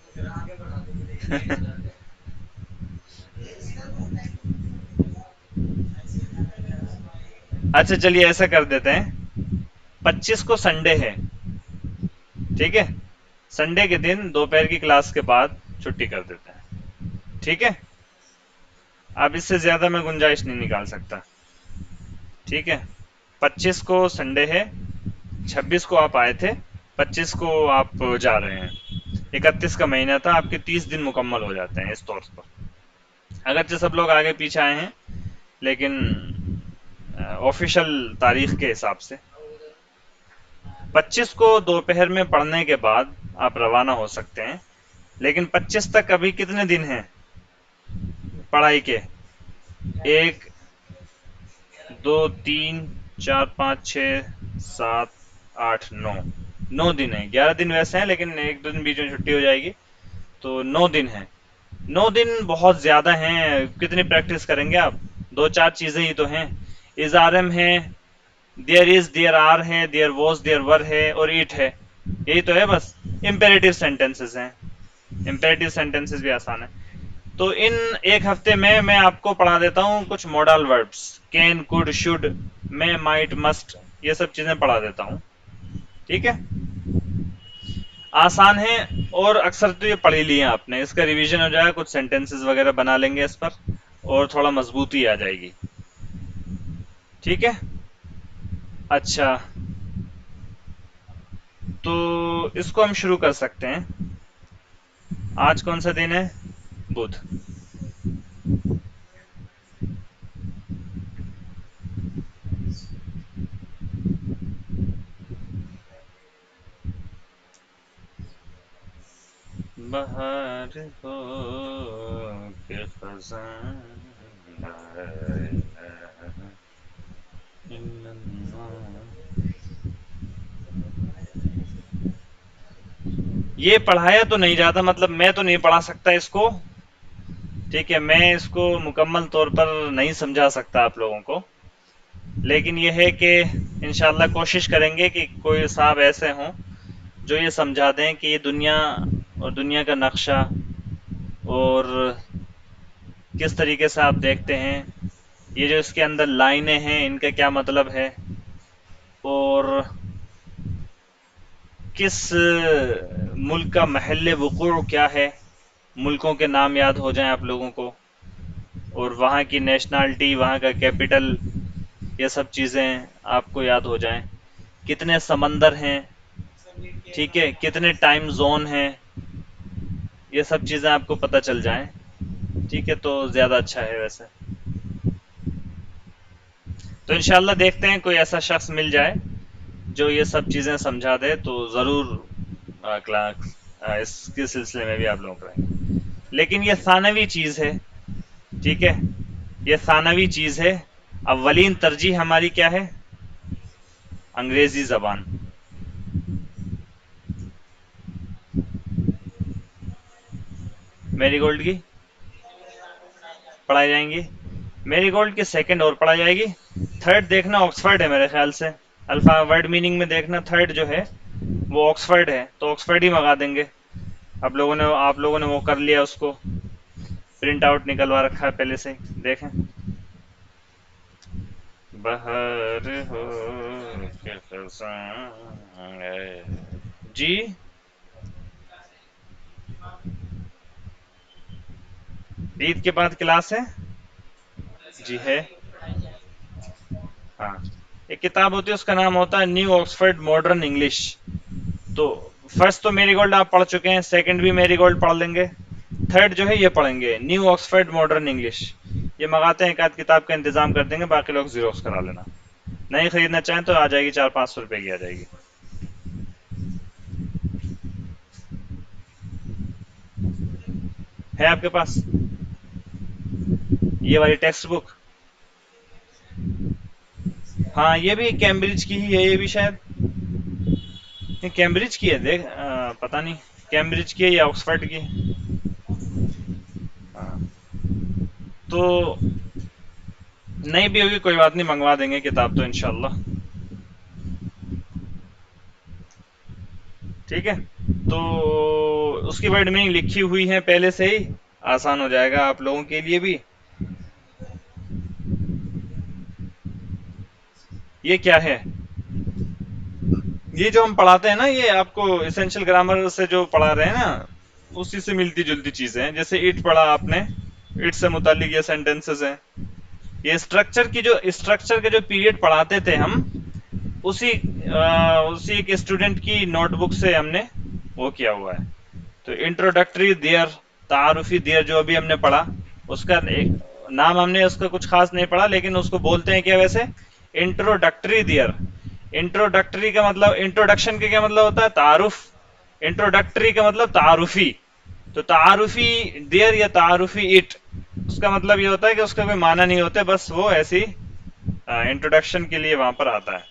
अच्छा चलिए ऐसा कर देते हैं, 25 को संडे है, ठीक है। संडे के दिन दोपहर की क्लास के बाद छुट्टी कर देते हैं, ठीक है। अब इससे ज्यादा मैं गुंजाइश नहीं निकाल सकता, ठीक है। 25 को संडे है, 26 को आप आए थे, 25 को आप जा रहे हैं। 31 का महीना था, आपके 30 दिन मुकम्मल हो जाते हैं इस तौर पर। अगरचे सब लोग आगे पीछे आए हैं, लेकिन ऑफिशियल तारीख के हिसाब से 25 को दोपहर में पढ़ने के बाद आप रवाना हो सकते हैं। लेकिन 25 तक अभी कितने दिन हैं पढ़ाई के? एक, दो, तीन, चार, पाँच, छ, सात, आठ, नौ। 9 दिन है, 11 दिन वैसे हैं, लेकिन एक दो दिन बीच में छुट्टी हो जाएगी, तो 9 दिन है। 9 दिन बहुत ज्यादा हैं, कितनी प्रैक्टिस करेंगे आप? दो चार चीजें ही तो हैं। इज आर एम है, देयर इज देयर आर है, देयर वॉज देयर वर है, और इट है। यही तो है बस। इम्पेरेटिव सेंटेंसेस हैं, इम्पेरेटिव सेंटेंसेस भी आसान है। तो इन एक हफ्ते में मैं आपको पढ़ा देता हूँ कुछ modal verbs, can, could, should, मैं, माइट, मस्ट, ये सब चीजें पढ़ा देता हूँ, ठीक है। आसान है, और अक्सर तो ये पढ़ ही लिए आपने, इसका रिवीजन हो जाएगा, कुछ सेंटेंसेस वगैरह बना लेंगे इस पर, और थोड़ा मजबूती आ जाएगी, ठीक है। अच्छा, तो इसको हम शुरू कर सकते हैं। आज कौन सा दिन है? बुध। बाहर हो के खजान आया, ये पढ़ाया तो नहीं जाता, मतलब मैं तो नहीं पढ़ा सकता इसको, ठीक है। मैं इसको मुकम्मल तौर पर नहीं समझा सकता आप लोगों को, लेकिन ये है कि इंशाल्लाह कोशिश करेंगे कि कोई साहब ऐसे हों जो ये समझा दें कि ये दुनिया और दुनिया का नक्शा, और किस तरीके से आप देखते हैं, ये जो इसके अंदर लाइनें हैं इनका क्या मतलब है, और किस मुल्क का महल वक़ूअ क्या है, मुल्कों के नाम याद हो जाएं आप लोगों को, और वहाँ की नेशनैलिटी, वहाँ का कैपिटल, ये सब चीज़ें आपको याद हो जाएं। कितने समंदर हैं, ठीक है, कितने टाइम जोन हैं, ये सब चीज़ें आपको पता चल जाएं, ठीक है, तो ज़्यादा अच्छा है वैसे। तो इंशाल्लाह देखते हैं कोई ऐसा शख्स मिल जाए जो ये सब चीज़ें समझा दे, तो ज़रूर क्लास इसके सिलसिले में भी आप लोगों को करेंगे। लेकिन ये सानवी चीज़ है, ठीक है, ये सानवी चीज़ है। अव्वलीन तरजीह हमारी क्या है? अंग्रेज़ी ज़बान। मेरी गोल्ड की पढ़ाई जाएंगी, मेरी गोल्ड की सेकंड और पढ़ाई जाएगी। थर्ड देखना ऑक्सफर्ड है मेरे ख्याल से, अल्फा वर्ड मीनिंग में देखना, थर्ड जो है वो ऑक्सफर्ड है, तो ऑक्सफर्ड ही मंगा देंगे। आप लोगों ने वो कर लिया, उसको प्रिंट आउट निकलवा रखा है पहले से ही, देखें। बाहर हो के खजान है। जी, ईद के बाद क्लास है। जी है। हाँ, एक किताब होती है, उसका नाम होता है न्यू ऑक्सफर्ड मॉडर्न इंग्लिश। तो फर्स्ट तो मेरी गोल्ड आप पढ़ चुके हैं, सेकंड भी मेरी गोल्ड पढ़ लेंगे, थर्ड जो है ये पढ़ेंगे, न्यू ऑक्सफर्ड मॉडर्न इंग्लिश। ये मंगाते हैं, एक आध किताब का इंतजाम कर देंगे, बाकी लोग जीरोक्स करा लेना। नहीं खरीदना चाहें तो आ जाएगी, 400-500 रुपए की आ जाएगी। है आपके पास ये वाली टेक्स्ट बुक? हाँ, ये भी कैम्ब्रिज की ही है, ये भी शायद, ये कैम्ब्रिज की है, देख पता नहीं कैम्ब्रिज की है या ऑक्सफर्ड की। 。 हाँ, तो, 。 . 。 . 。 . 。 . . 。 . . 。 . . 。 . 。 . 。 . 。 . . 。 . . 。 . . 。 . 。 . 。 . 。 . 。 . 。 . 。 . 。 . 。 . 。 . 。 . 。 . तो नहीं भी होगी कोई बात नहीं, मंगवा देंगे किताब तो इंशाल्लाह। ठीक है, तो उसकी वर्ड मीनिंग लिखी हुई है पहले से ही, आसान हो जाएगा आप लोगों के लिए भी। ये क्या है? ये जो हम पढ़ाते हैं ना, ये आपको इसेंशियल ग्रामर से जो पढ़ा रहे हैं ना, उसी से मिलती जुलती चीजें हैं। जैसे इट पढ़ा आपने, इट से मुतालिक ये सेंटेंसेस हैं। ये स्ट्रक्चर के जो पीरियड पढ़ाते थे हम, उसी एक स्टूडेंट की नोटबुक से हमने वो किया हुआ है। तो इंट्रोडक्टरी देयर, तारुफी देयर जो अभी हमने पढ़ा, उसका एक नाम हमने उसका कुछ खास नहीं पढ़ा, लेकिन उसको बोलते हैं क्या वैसे? Introductory there. इंट्रोडक्टरी का मतलब, इंट्रोडक्शन का क्या मतलब होता है? तारुफ। इंट्रोडक्टरी का मतलब तारुफी। तो तारुफी देयर या तारुफी इट, उसका मतलब ये होता है कि उसका कोई माना नहीं होता, बस वो ऐसी इंट्रोडक्शन के लिए वहां पर आता है।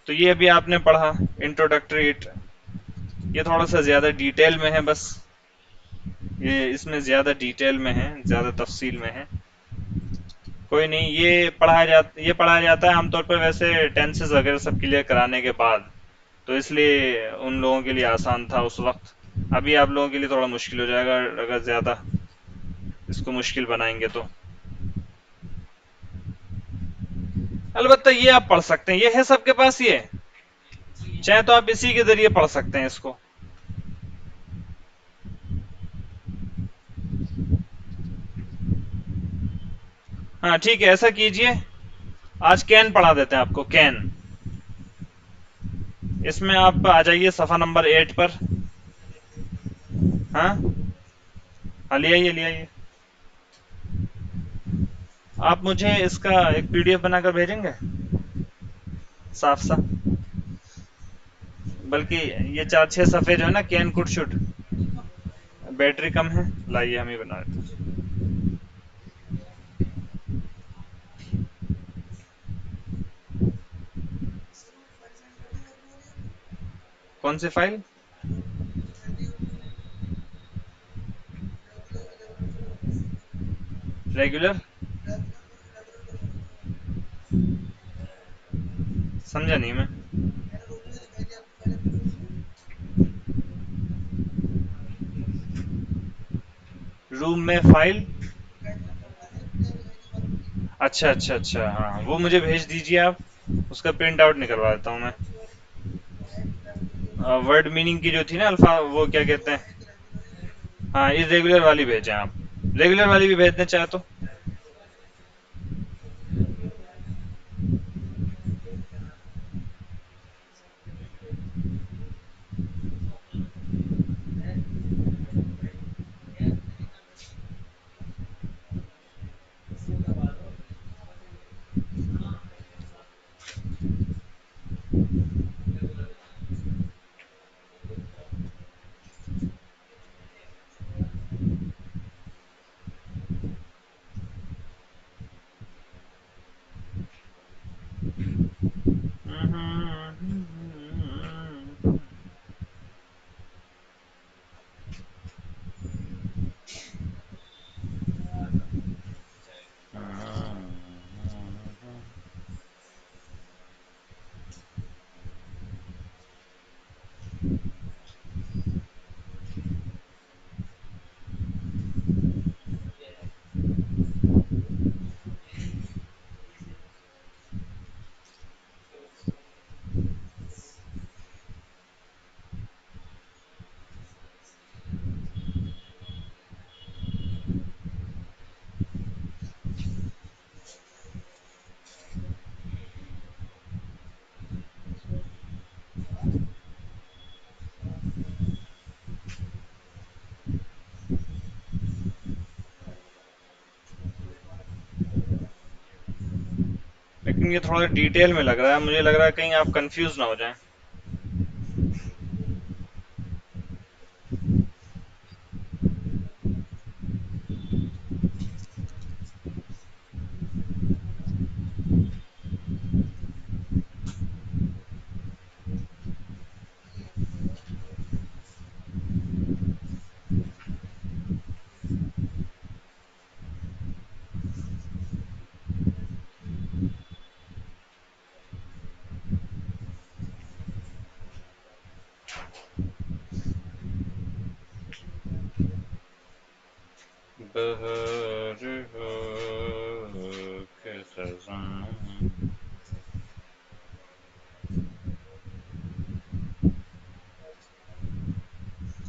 तो ये अभी आपने पढ़ा इंट्रोडक्टरी इट, ये थोड़ा सा ज्यादा डिटेल में है बस, ये इसमें ज्यादा डिटेल में है, ज्यादा तफसील में है। कोई नहीं, ये पढ़ाया जाता है आमतौर पर वैसे टेंसेस वगैरह सब क्लियर कराने के बाद, तो इसलिए उन लोगों के लिए आसान था उस वक्त। अभी आप लोगों के लिए थोड़ा मुश्किल हो जाएगा अगर ज्यादा इसको मुश्किल बनाएंगे तो। अलबत्ता ये आप पढ़ सकते हैं, ये है सबके पास ये, चाहे तो आप इसी के जरिए पढ़ सकते हैं इसको। हाँ ठीक है, ऐसा कीजिए, आज कैन पढ़ा देते हैं आपको, कैन। इसमें आप आ जाइए सफ़ा नंबर 8 पर। हाँ, हाँ ले आइए ले आइए। आप मुझे इसका एक पीडीएफ बनाकर भेजेंगे, साफ सा। बल्कि ये 4-6 सफ़े जो है ना, कैन कुड शुड, बैटरी कम है, लाइए हम ही बना देते हैं। कौन सी फाइल? रेगुलर? समझा नहीं मैं। रूम में फाइल? अच्छा अच्छा अच्छा, हाँ वो मुझे भेज दीजिए आप, उसका प्रिंट आउट निकलवा देता हूँ मैं। वर्ड मीनिंग की जो थी ना अल्फा, वो क्या कहते हैं, हाँ इरेगुलर वाली भेजें आप, रेगुलर वाली भी भेज दें चाहे तो। लेकिन ये थोड़ा डिटेल में लग रहा है, मुझे लग रहा है कहीं आप कंफ्यूज ना हो जाएं। बहार हो के खज़ां।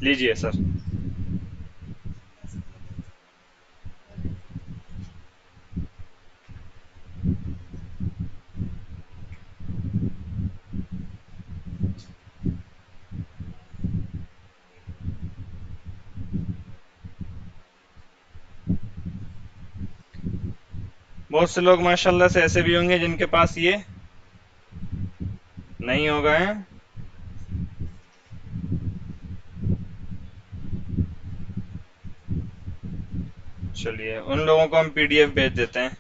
लीजिए सर। बहुत से लोग माशाल्लाह से ऐसे भी होंगे जिनके पास ये नहीं हो गए हैं। चलिए उन लोगों को हम पीडीएफ भेज देते हैं।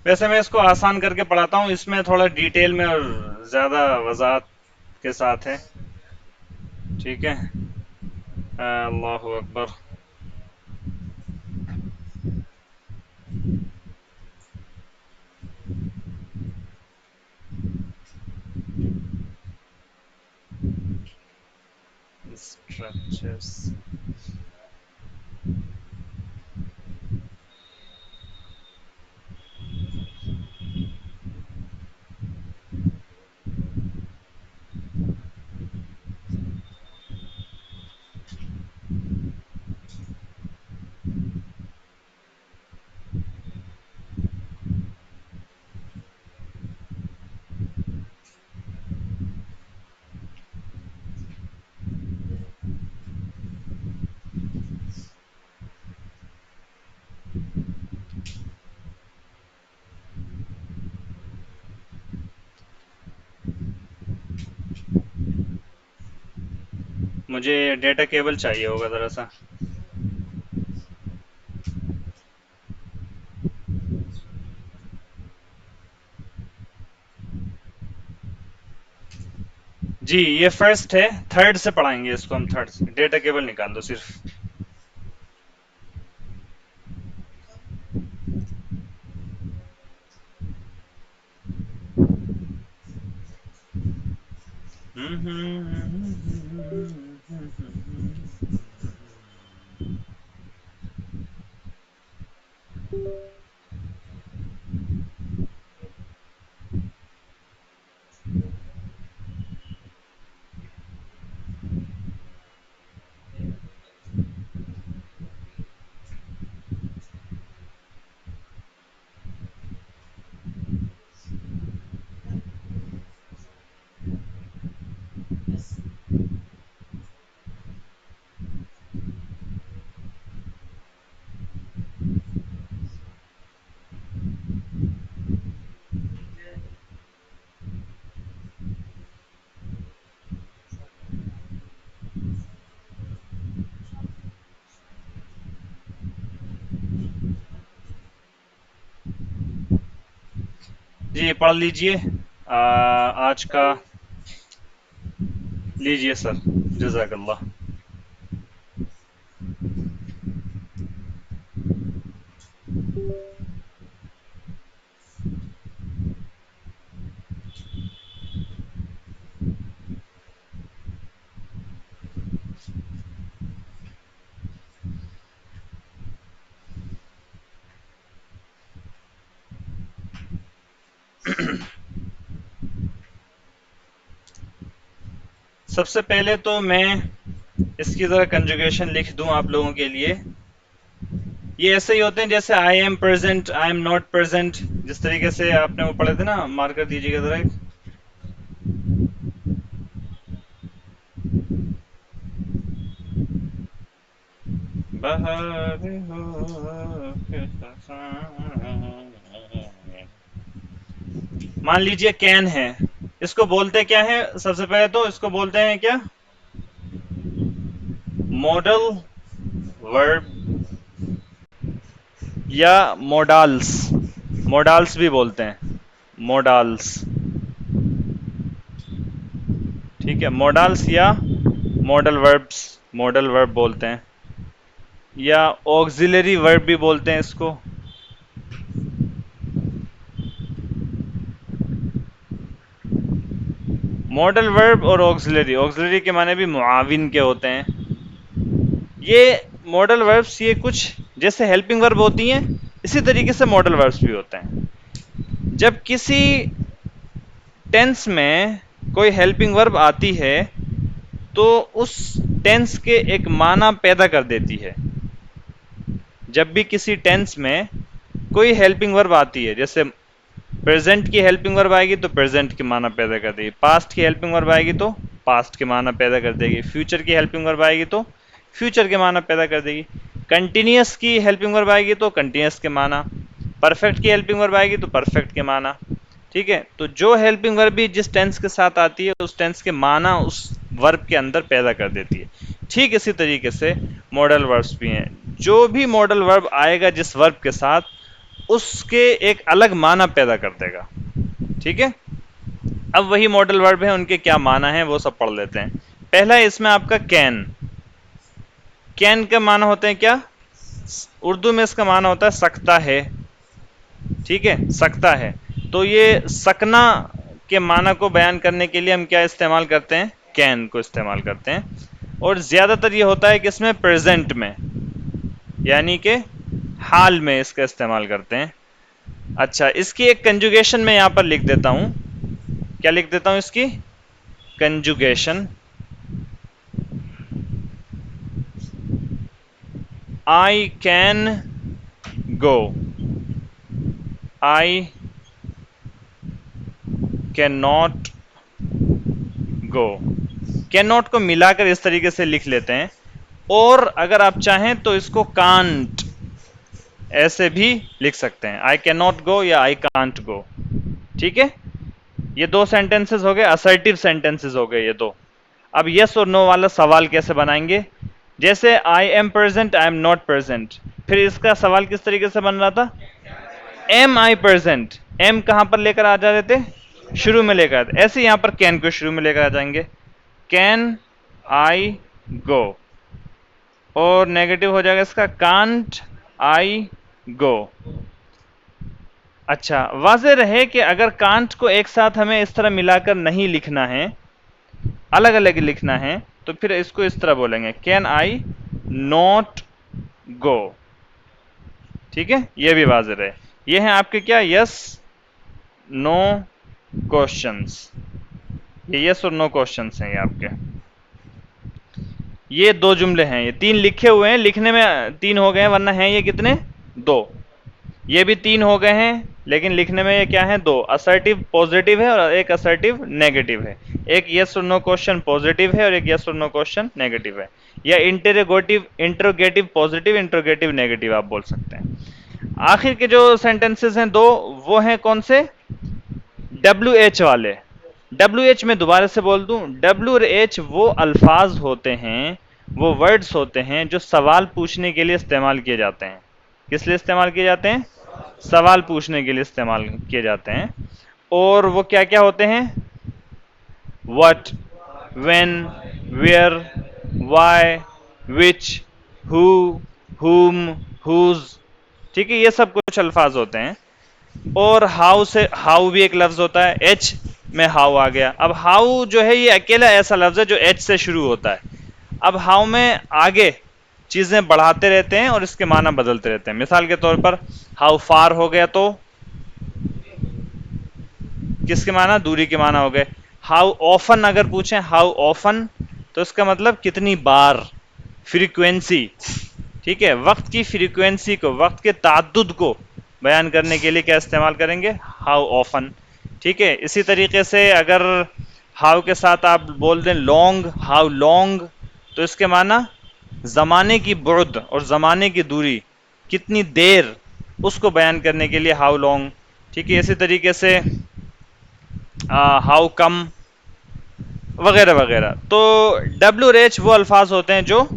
वैसे मैं इसको आसान करके पढ़ाता हूँ, इसमें थोड़ा डिटेल में और ज़्यादा वजाहत के साथ है। ठीक है। अल्लाहु अकबर। स्ट्रक्चर्स। मुझे डेटा केबल चाहिए होगा ज़रा सा। जी ये फर्स्ट है, थर्ड से पढ़ाएंगे इसको हम। थर्ड से डेटा केबल निकाल दो सिर्फ। जी पढ़ लीजिए आज का। लीजिए सर। जज़ाकल्लाह। सबसे पहले तो मैं इसकी ज़रा कंजुगेशन लिख दूं आप लोगों के लिए। ये ऐसे ही होते हैं जैसे I am present, I am not present, जिस तरीके से आपने वो पढ़े थे ना। मार्कर दीजिएगा ज़रा एक। बहार हो के खज़ां। मान लीजिए कैन है, इसको बोलते क्या है? सबसे पहले तो इसको बोलते हैं क्या? मॉडल वर्ब या मोडाल्स। मोडाल्स भी बोलते हैं, मोडाल्स। ठीक है, मोडाल्स या मॉडल वर्ब बोलते हैं, या ऑक्सिलरी वर्ब भी बोलते हैं इसको। मॉडल वर्ब और ऑक्सिलरी के माने भी मुआविन के होते हैं। ये मॉडल वर्ब्स ये कुछ जैसे हेल्पिंग वर्ब होती हैं, इसी तरीके से मॉडल वर्ब्स भी होते हैं। जब किसी टेंस में कोई हेल्पिंग वर्ब आती है तो उस टेंस के एक माना पैदा कर देती है। जब भी किसी टेंस में कोई हेल्पिंग वर्ब आती है, जैसे प्रेजेंट की हेल्पिंग वर्ब आएगी तो प्रेजेंट के माना पैदा कर देगी, पास्ट की हेल्पिंग वर्ब आएगी तो पास्ट के माना पैदा कर देगी, फ्यूचर की हेल्पिंग वर्ब आएगी तो फ्यूचर के माना पैदा कर देगी, कंटिन्यूअस की हेल्पिंग वर्ब आएगी तो कंटिन्यूअस के माना, परफेक्ट की हेल्पिंग वर्ब आएगी तो परफेक्ट के माना। ठीक है, तो जो हेल्पिंग वर्ब भी जिस टेंस के साथ आती है उस टेंस के माना उस वर्ब के अंदर पैदा कर देती है। ठीक इसी तरीके से मॉडल वर्ब्स भी हैं। जो भी मॉडल वर्ब आएगा जिस वर्ब के साथ, उसके एक अलग माना पैदा कर देगा। ठीक है, अब वही मॉडल वर्ब है, उनके क्या माना है वो सब पढ़ लेते हैं। पहला है इसमें आपका कैन। कैन का माना होते हैं क्या? उर्दू में इसका माना होता है सकता है। ठीक है, सकता है। तो ये सकना के माना को बयान करने के लिए हम क्या इस्तेमाल करते हैं? कैन को इस्तेमाल करते हैं। और ज्यादातर ये होता है कि इसमें प्रेजेंट में, यानी कि हाल में इसका इस्तेमाल करते हैं। अच्छा, इसकी एक कंजुगेशन मैं यहां पर लिख देता हूं। क्या लिख देता हूं इसकी? Conjugation. I can go, I can not go. Can not को मिलाकर इस तरीके से लिख लेते हैं, और अगर आप चाहें तो इसको कांट ऐसे भी लिख सकते हैं, आई कैन नॉट गो या आई कांट गो। ठीक है, ये दो सेंटेंसेस हो गए, असर्टिव सेंटेंसेस हो गए ये दो। अब यस और नो वाला सवाल कैसे बनाएंगे? जैसे I am present, I am not present, फिर इसका सवाल किस तरीके से बन रहा था? एम आई प्रेजेंट। एम कहां पर लेकर आ जा रहे थे? शुरू में लेकर आते। ऐसे यहां पर कैन को शुरू में लेकर आ जाएंगे, कैन आई गो, और नेगेटिव हो जाएगा इसका कांट आई गो। अच्छा, वाज़ेह रहे कि अगर कांट को एक साथ हमें इस तरह मिलाकर नहीं लिखना है, अलग अलग लिखना है, तो फिर इसको इस तरह बोलेंगे, कैन आई नॉट गो। ठीक है, ये भी वाज़ेह रहे। ये हैं आपके क्या? Yes no questions. ये यस और नो क्वेश्चंस हैं ये आपके। ये दो जुमले हैं, ये तीन लिखे हुए हैं, लिखने में तीन हो गए हैं, वरना हैं ये कितने? दो। ये भी तीन हो गए हैं, लेकिन लिखने में ये क्या है? दो। असर्टिव पॉजिटिव है और एक असर्टिव नेगेटिव है। एक यस और नो क्वेश्चन पॉजिटिव है और एक यस और नो क्वेश्चन नेगेटिव है, या इंटरोगेटिव पॉजिटिव, इंटरोगेटिव नेगेटिव आप बोल सकते हैं। आखिर के जो सेंटेंसेस हैं दो, वो हैं कौन से? WH वाले। WH में दोबारा से बोल दूं, WH वो अल्फाज होते हैं, वो वर्ड्स होते हैं जो सवाल पूछने के लिए इस्तेमाल किए जाते हैं। किस लिए इस्तेमाल किए जाते हैं? सवाल पूछने के लिए इस्तेमाल किए जाते हैं। और वो क्या क्या होते हैं? What, when, where, why, which, who, whom, whose. ठीक है, ये सब कुछ अल्फाज होते हैं। और हाउ से, हाउ भी एक लफ्ज होता है, एच में हाउ आ गया। अब हाउ जो है ये अकेला ऐसा लफ्ज है जो एच से शुरू होता है। अब हाउ में आगे चीजें बढ़ाते रहते हैं और इसके माना बदलते रहते हैं। मिसाल के तौर पर हाउ फार हो गया तो किसके माना? दूरी के माना हो गए। हाउ ऑफन अगर पूछें, हाउ ऑफन, तो इसका मतलब कितनी बार, फ्रीक्वेंसी। ठीक है, वक्त की फ्रीक्वेंसी को, वक्त के ताद्दुद को बयान करने के लिए क्या इस्तेमाल करेंगे? How often. ठीक है, इसी तरीके से अगर हाउ के साथ आप बोल दें लॉन्ग, हाउ लॉन्ग, तो इसके माना जमाने की बुर्द और जमाने की दूरी, कितनी देर, उसको बयान करने के लिए हाउ लॉन्ग। ठीक है, इसी तरीके से हाउ कम वगैरह वगैरह। तो WH वो अल्फाज होते हैं जो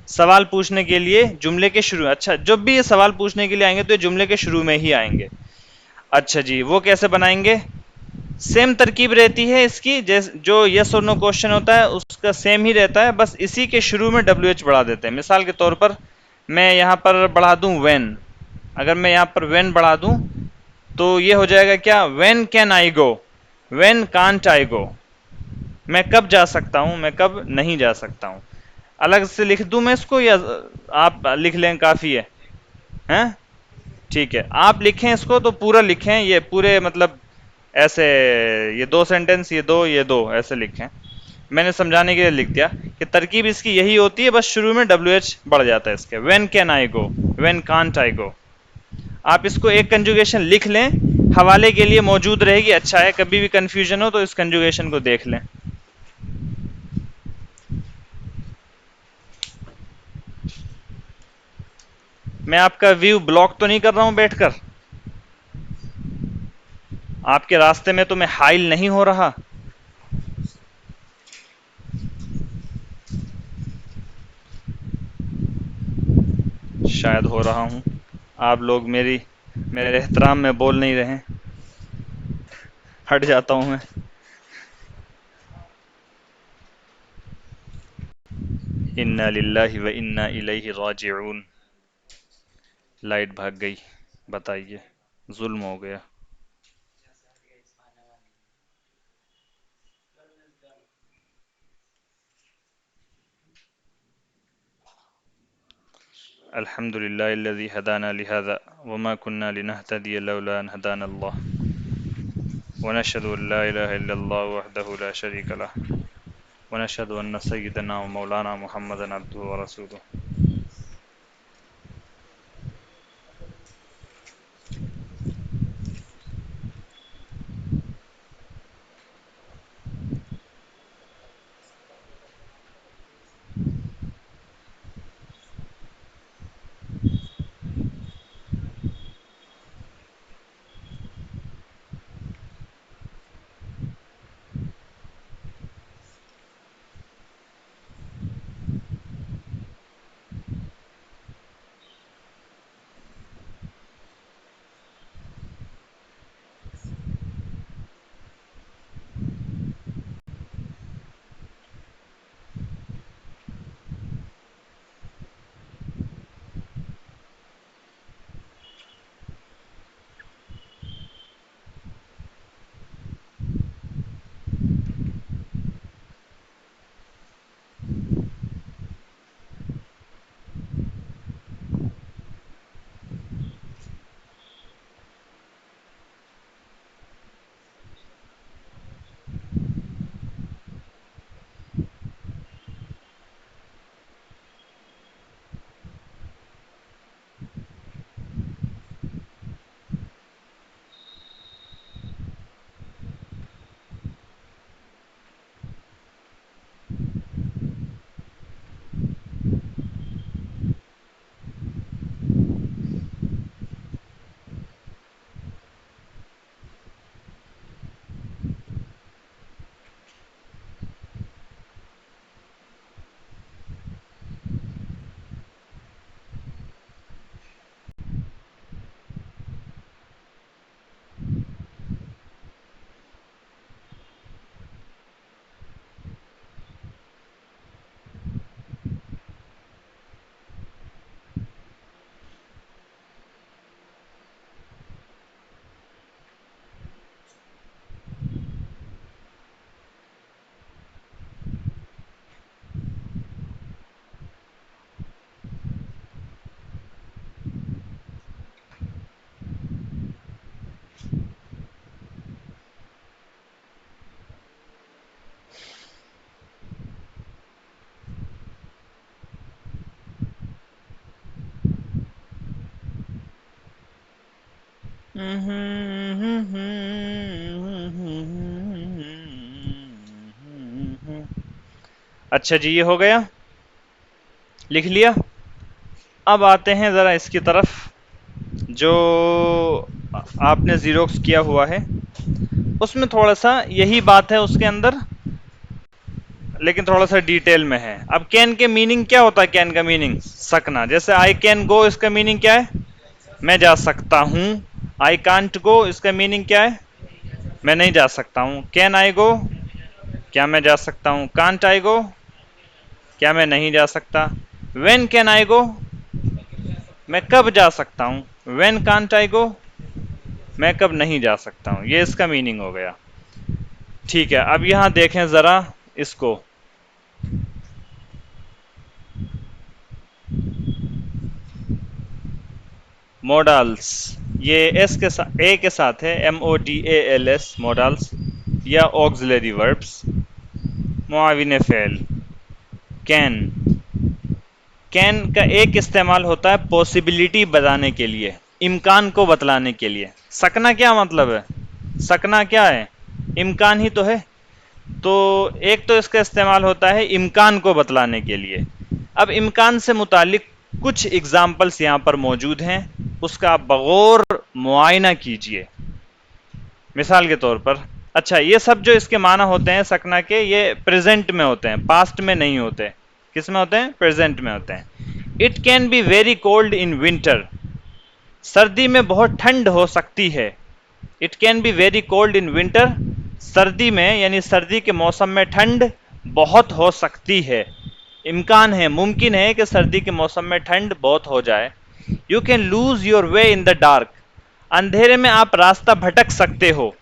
सवाल पूछने के लिए जुमले के शुरू, अच्छा जब भी ये सवाल पूछने के लिए आएंगे तो ये जुमले के शुरू में ही आएंगे। अच्छा जी, वो कैसे बनाएंगे? सेम तरकीब रहती है इसकी, जैसे जो यस और नो क्वेश्चन होता है उसका सेम ही रहता है, बस इसी के शुरू में डब्ल्यू एच बढ़ा देते हैं। मिसाल के तौर पर मैं यहाँ पर बढ़ा दूं व्हेन, अगर मैं यहाँ पर व्हेन बढ़ा दूं तो ये हो जाएगा क्या, when can I go, when can't I go, मैं कब जा सकता हूं, मैं कब नहीं जा सकता हूं। अलग से लिख दूं मैं इसको या आप लिख लें, काफी है? हैं? ठीक है, आप लिखें इसको तो पूरा लिखें, ये पूरे मतलब ऐसे, ये दो सेंटेंस, ये दो ऐसे लिखें। मैंने समझाने के लिए लिख दिया कि तरकीब इसकी यही होती है, बस शुरू में डब्ल्यू एच बढ़ जाता है इसके, when can I go, when can't I go. आप इसको एक कंजुगेशन लिख लें, हवाले के लिए मौजूद रहेगी, अच्छा है, कभी भी कंफ्यूजन हो तो इस कंजुगेशन को देख लें। मैं आपका व्यू ब्लॉक तो नहीं कर रहा हूं बैठकर, आपके रास्ते में तो मैं हाइल नहीं हो रहा। शायद हो रहा हूं, आप लोग मेरे एहतराम में बोल नहीं रहे, हट जाता हूं मैं। इन्ना लिल्लाहि व इन्ना इलैहि राजिऊन। लाइट भाग गई, बताइए, जुल्म हो गया। अल्हम्दुलिल्लाहिल्लज़ी हदाना लिहाज़ा वमा कुन्ना लिनहतदिय लौला अन हदाना अल्लाह व नशहदु अन ला इलाहा इल्लल्लाह वहदहु ला शरीका लह व नशहदु अन्न सय्यदना व मौलाना मुहम्मदन अब्दुहु व रसूलुहु। अच्छा जी, ये हो गया, लिख लिया। अब आते हैं ज़रा इसकी तरफ, जो आपने ज़ीरोक्स किया हुआ है उसमें थोड़ा सा यही बात है उसके अंदर, लेकिन थोड़ा सा डिटेल में है। अब कैन के मीनिंग क्या होता है, कैन का मीनिंग सकना, जैसे आई कैन गो, इसका मीनिंग क्या है, मैं जा सकता हूं। आई कांट गो, इसका मीनिंग क्या है, मैं नहीं जा सकता हूँ। कैन आई गो, क्या मैं जा सकता हूँ। कांट आई गो, क्या मैं नहीं जा सकता। व्हेन कैन आई गो, मैं कब जा सकता हूँ। व्हेन कांट आई गो, मैं कब नहीं जा सकता हूँ। ये इसका मीनिंग हो गया। ठीक है, अब यहां देखें जरा इसको। मॉडल्स, ये एस के साथ, ए के साथ है, MODALS, मॉडल्स या ऑक्सिलरी वर्ब्स। मुआविन फ़ेल, कैन, कैन का एक इस्तेमाल होता है पॉसिबिलिटी बताने के लिए, इम्कान को बतलाने के लिए। सकना क्या मतलब है, सकना क्या है, इम्कान ही तो है। तो एक तो इसका इस्तेमाल होता है इम्कान को बतलाने के लिए। अब इम्कान से मुतालिक कुछ एग्जाम्पल्स यहाँ पर मौजूद हैं, उसका आप बगौर मुआयना कीजिए। मिसाल के तौर पर, अच्छा ये सब जो इसके माना होते हैं सकना के, ये प्रेजेंट में होते हैं, पास्ट में नहीं होते। किस में होते हैं, प्रेजेंट में होते हैं। It can be very cold in winter, सर्दी में बहुत ठंड हो सकती है। It can be very cold in winter, सर्दी में यानी सर्दी के मौसम में ठंड बहुत हो सकती है। इम्कान है, मुमकिन है कि सर्दी के मौसम में ठंड बहुत हो जाए। You can lose your way in the dark, अंधेरे में आप रास्ता भटक सकते हो।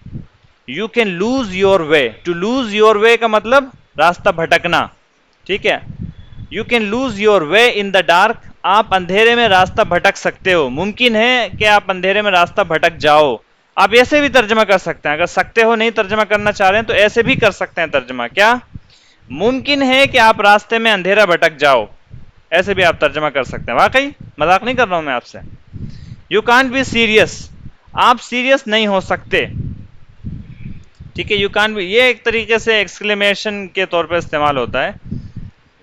You can lose your way, to lose your way का मतलब रास्ता भटकना, ठीक है। You can lose your way in the dark, आप अंधेरे में रास्ता भटक सकते हो। मुमकिन है कि आप अंधेरे में रास्ता भटक जाओ। आप ऐसे भी तर्जमा कर सकते हैं, अगर सकते हो नहीं तर्जमा करना चाह रहे हैं तो ऐसे भी कर सकते हैं तर्जमा, क्या मुमकिन है कि आप रास्ते में अंधेरा भटक जाओ, ऐसे भी आप तर्जमा कर सकते हैं। वाकई मजाक नहीं कर रहा हूं मैं आपसे। यू कांट बी सीरियस, आप सीरियस नहीं हो सकते, ठीक है। यू कांट बी, ये एक तरीके से एक्सक्लेमेशन के तौर पर इस्तेमाल होता है,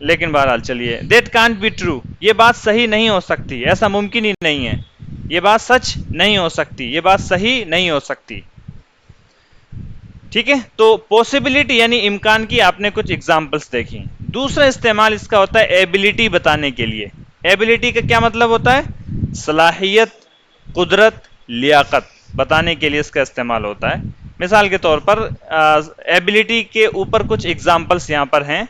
लेकिन बहरहाल चलिए। दैट कांट बी ट्रू, ये बात सही नहीं हो सकती, ऐसा मुमकिन ही नहीं है, ये बात सच नहीं हो सकती, ये बात सही नहीं हो सकती, ठीक है। तो पॉसिबिलिटी यानी इम्कान की आपने कुछ एग्जांपल्स देखी। दूसरा इस्तेमाल इसका होता है एबिलिटी बताने के लिए। एबिलिटी का क्या मतलब होता है, सलाहियत, कुदरत, लियाकत बताने के लिए इसका इस्तेमाल होता है। मिसाल के तौर पर एबिलिटी के ऊपर कुछ एग्जांपल्स यहां पर हैं।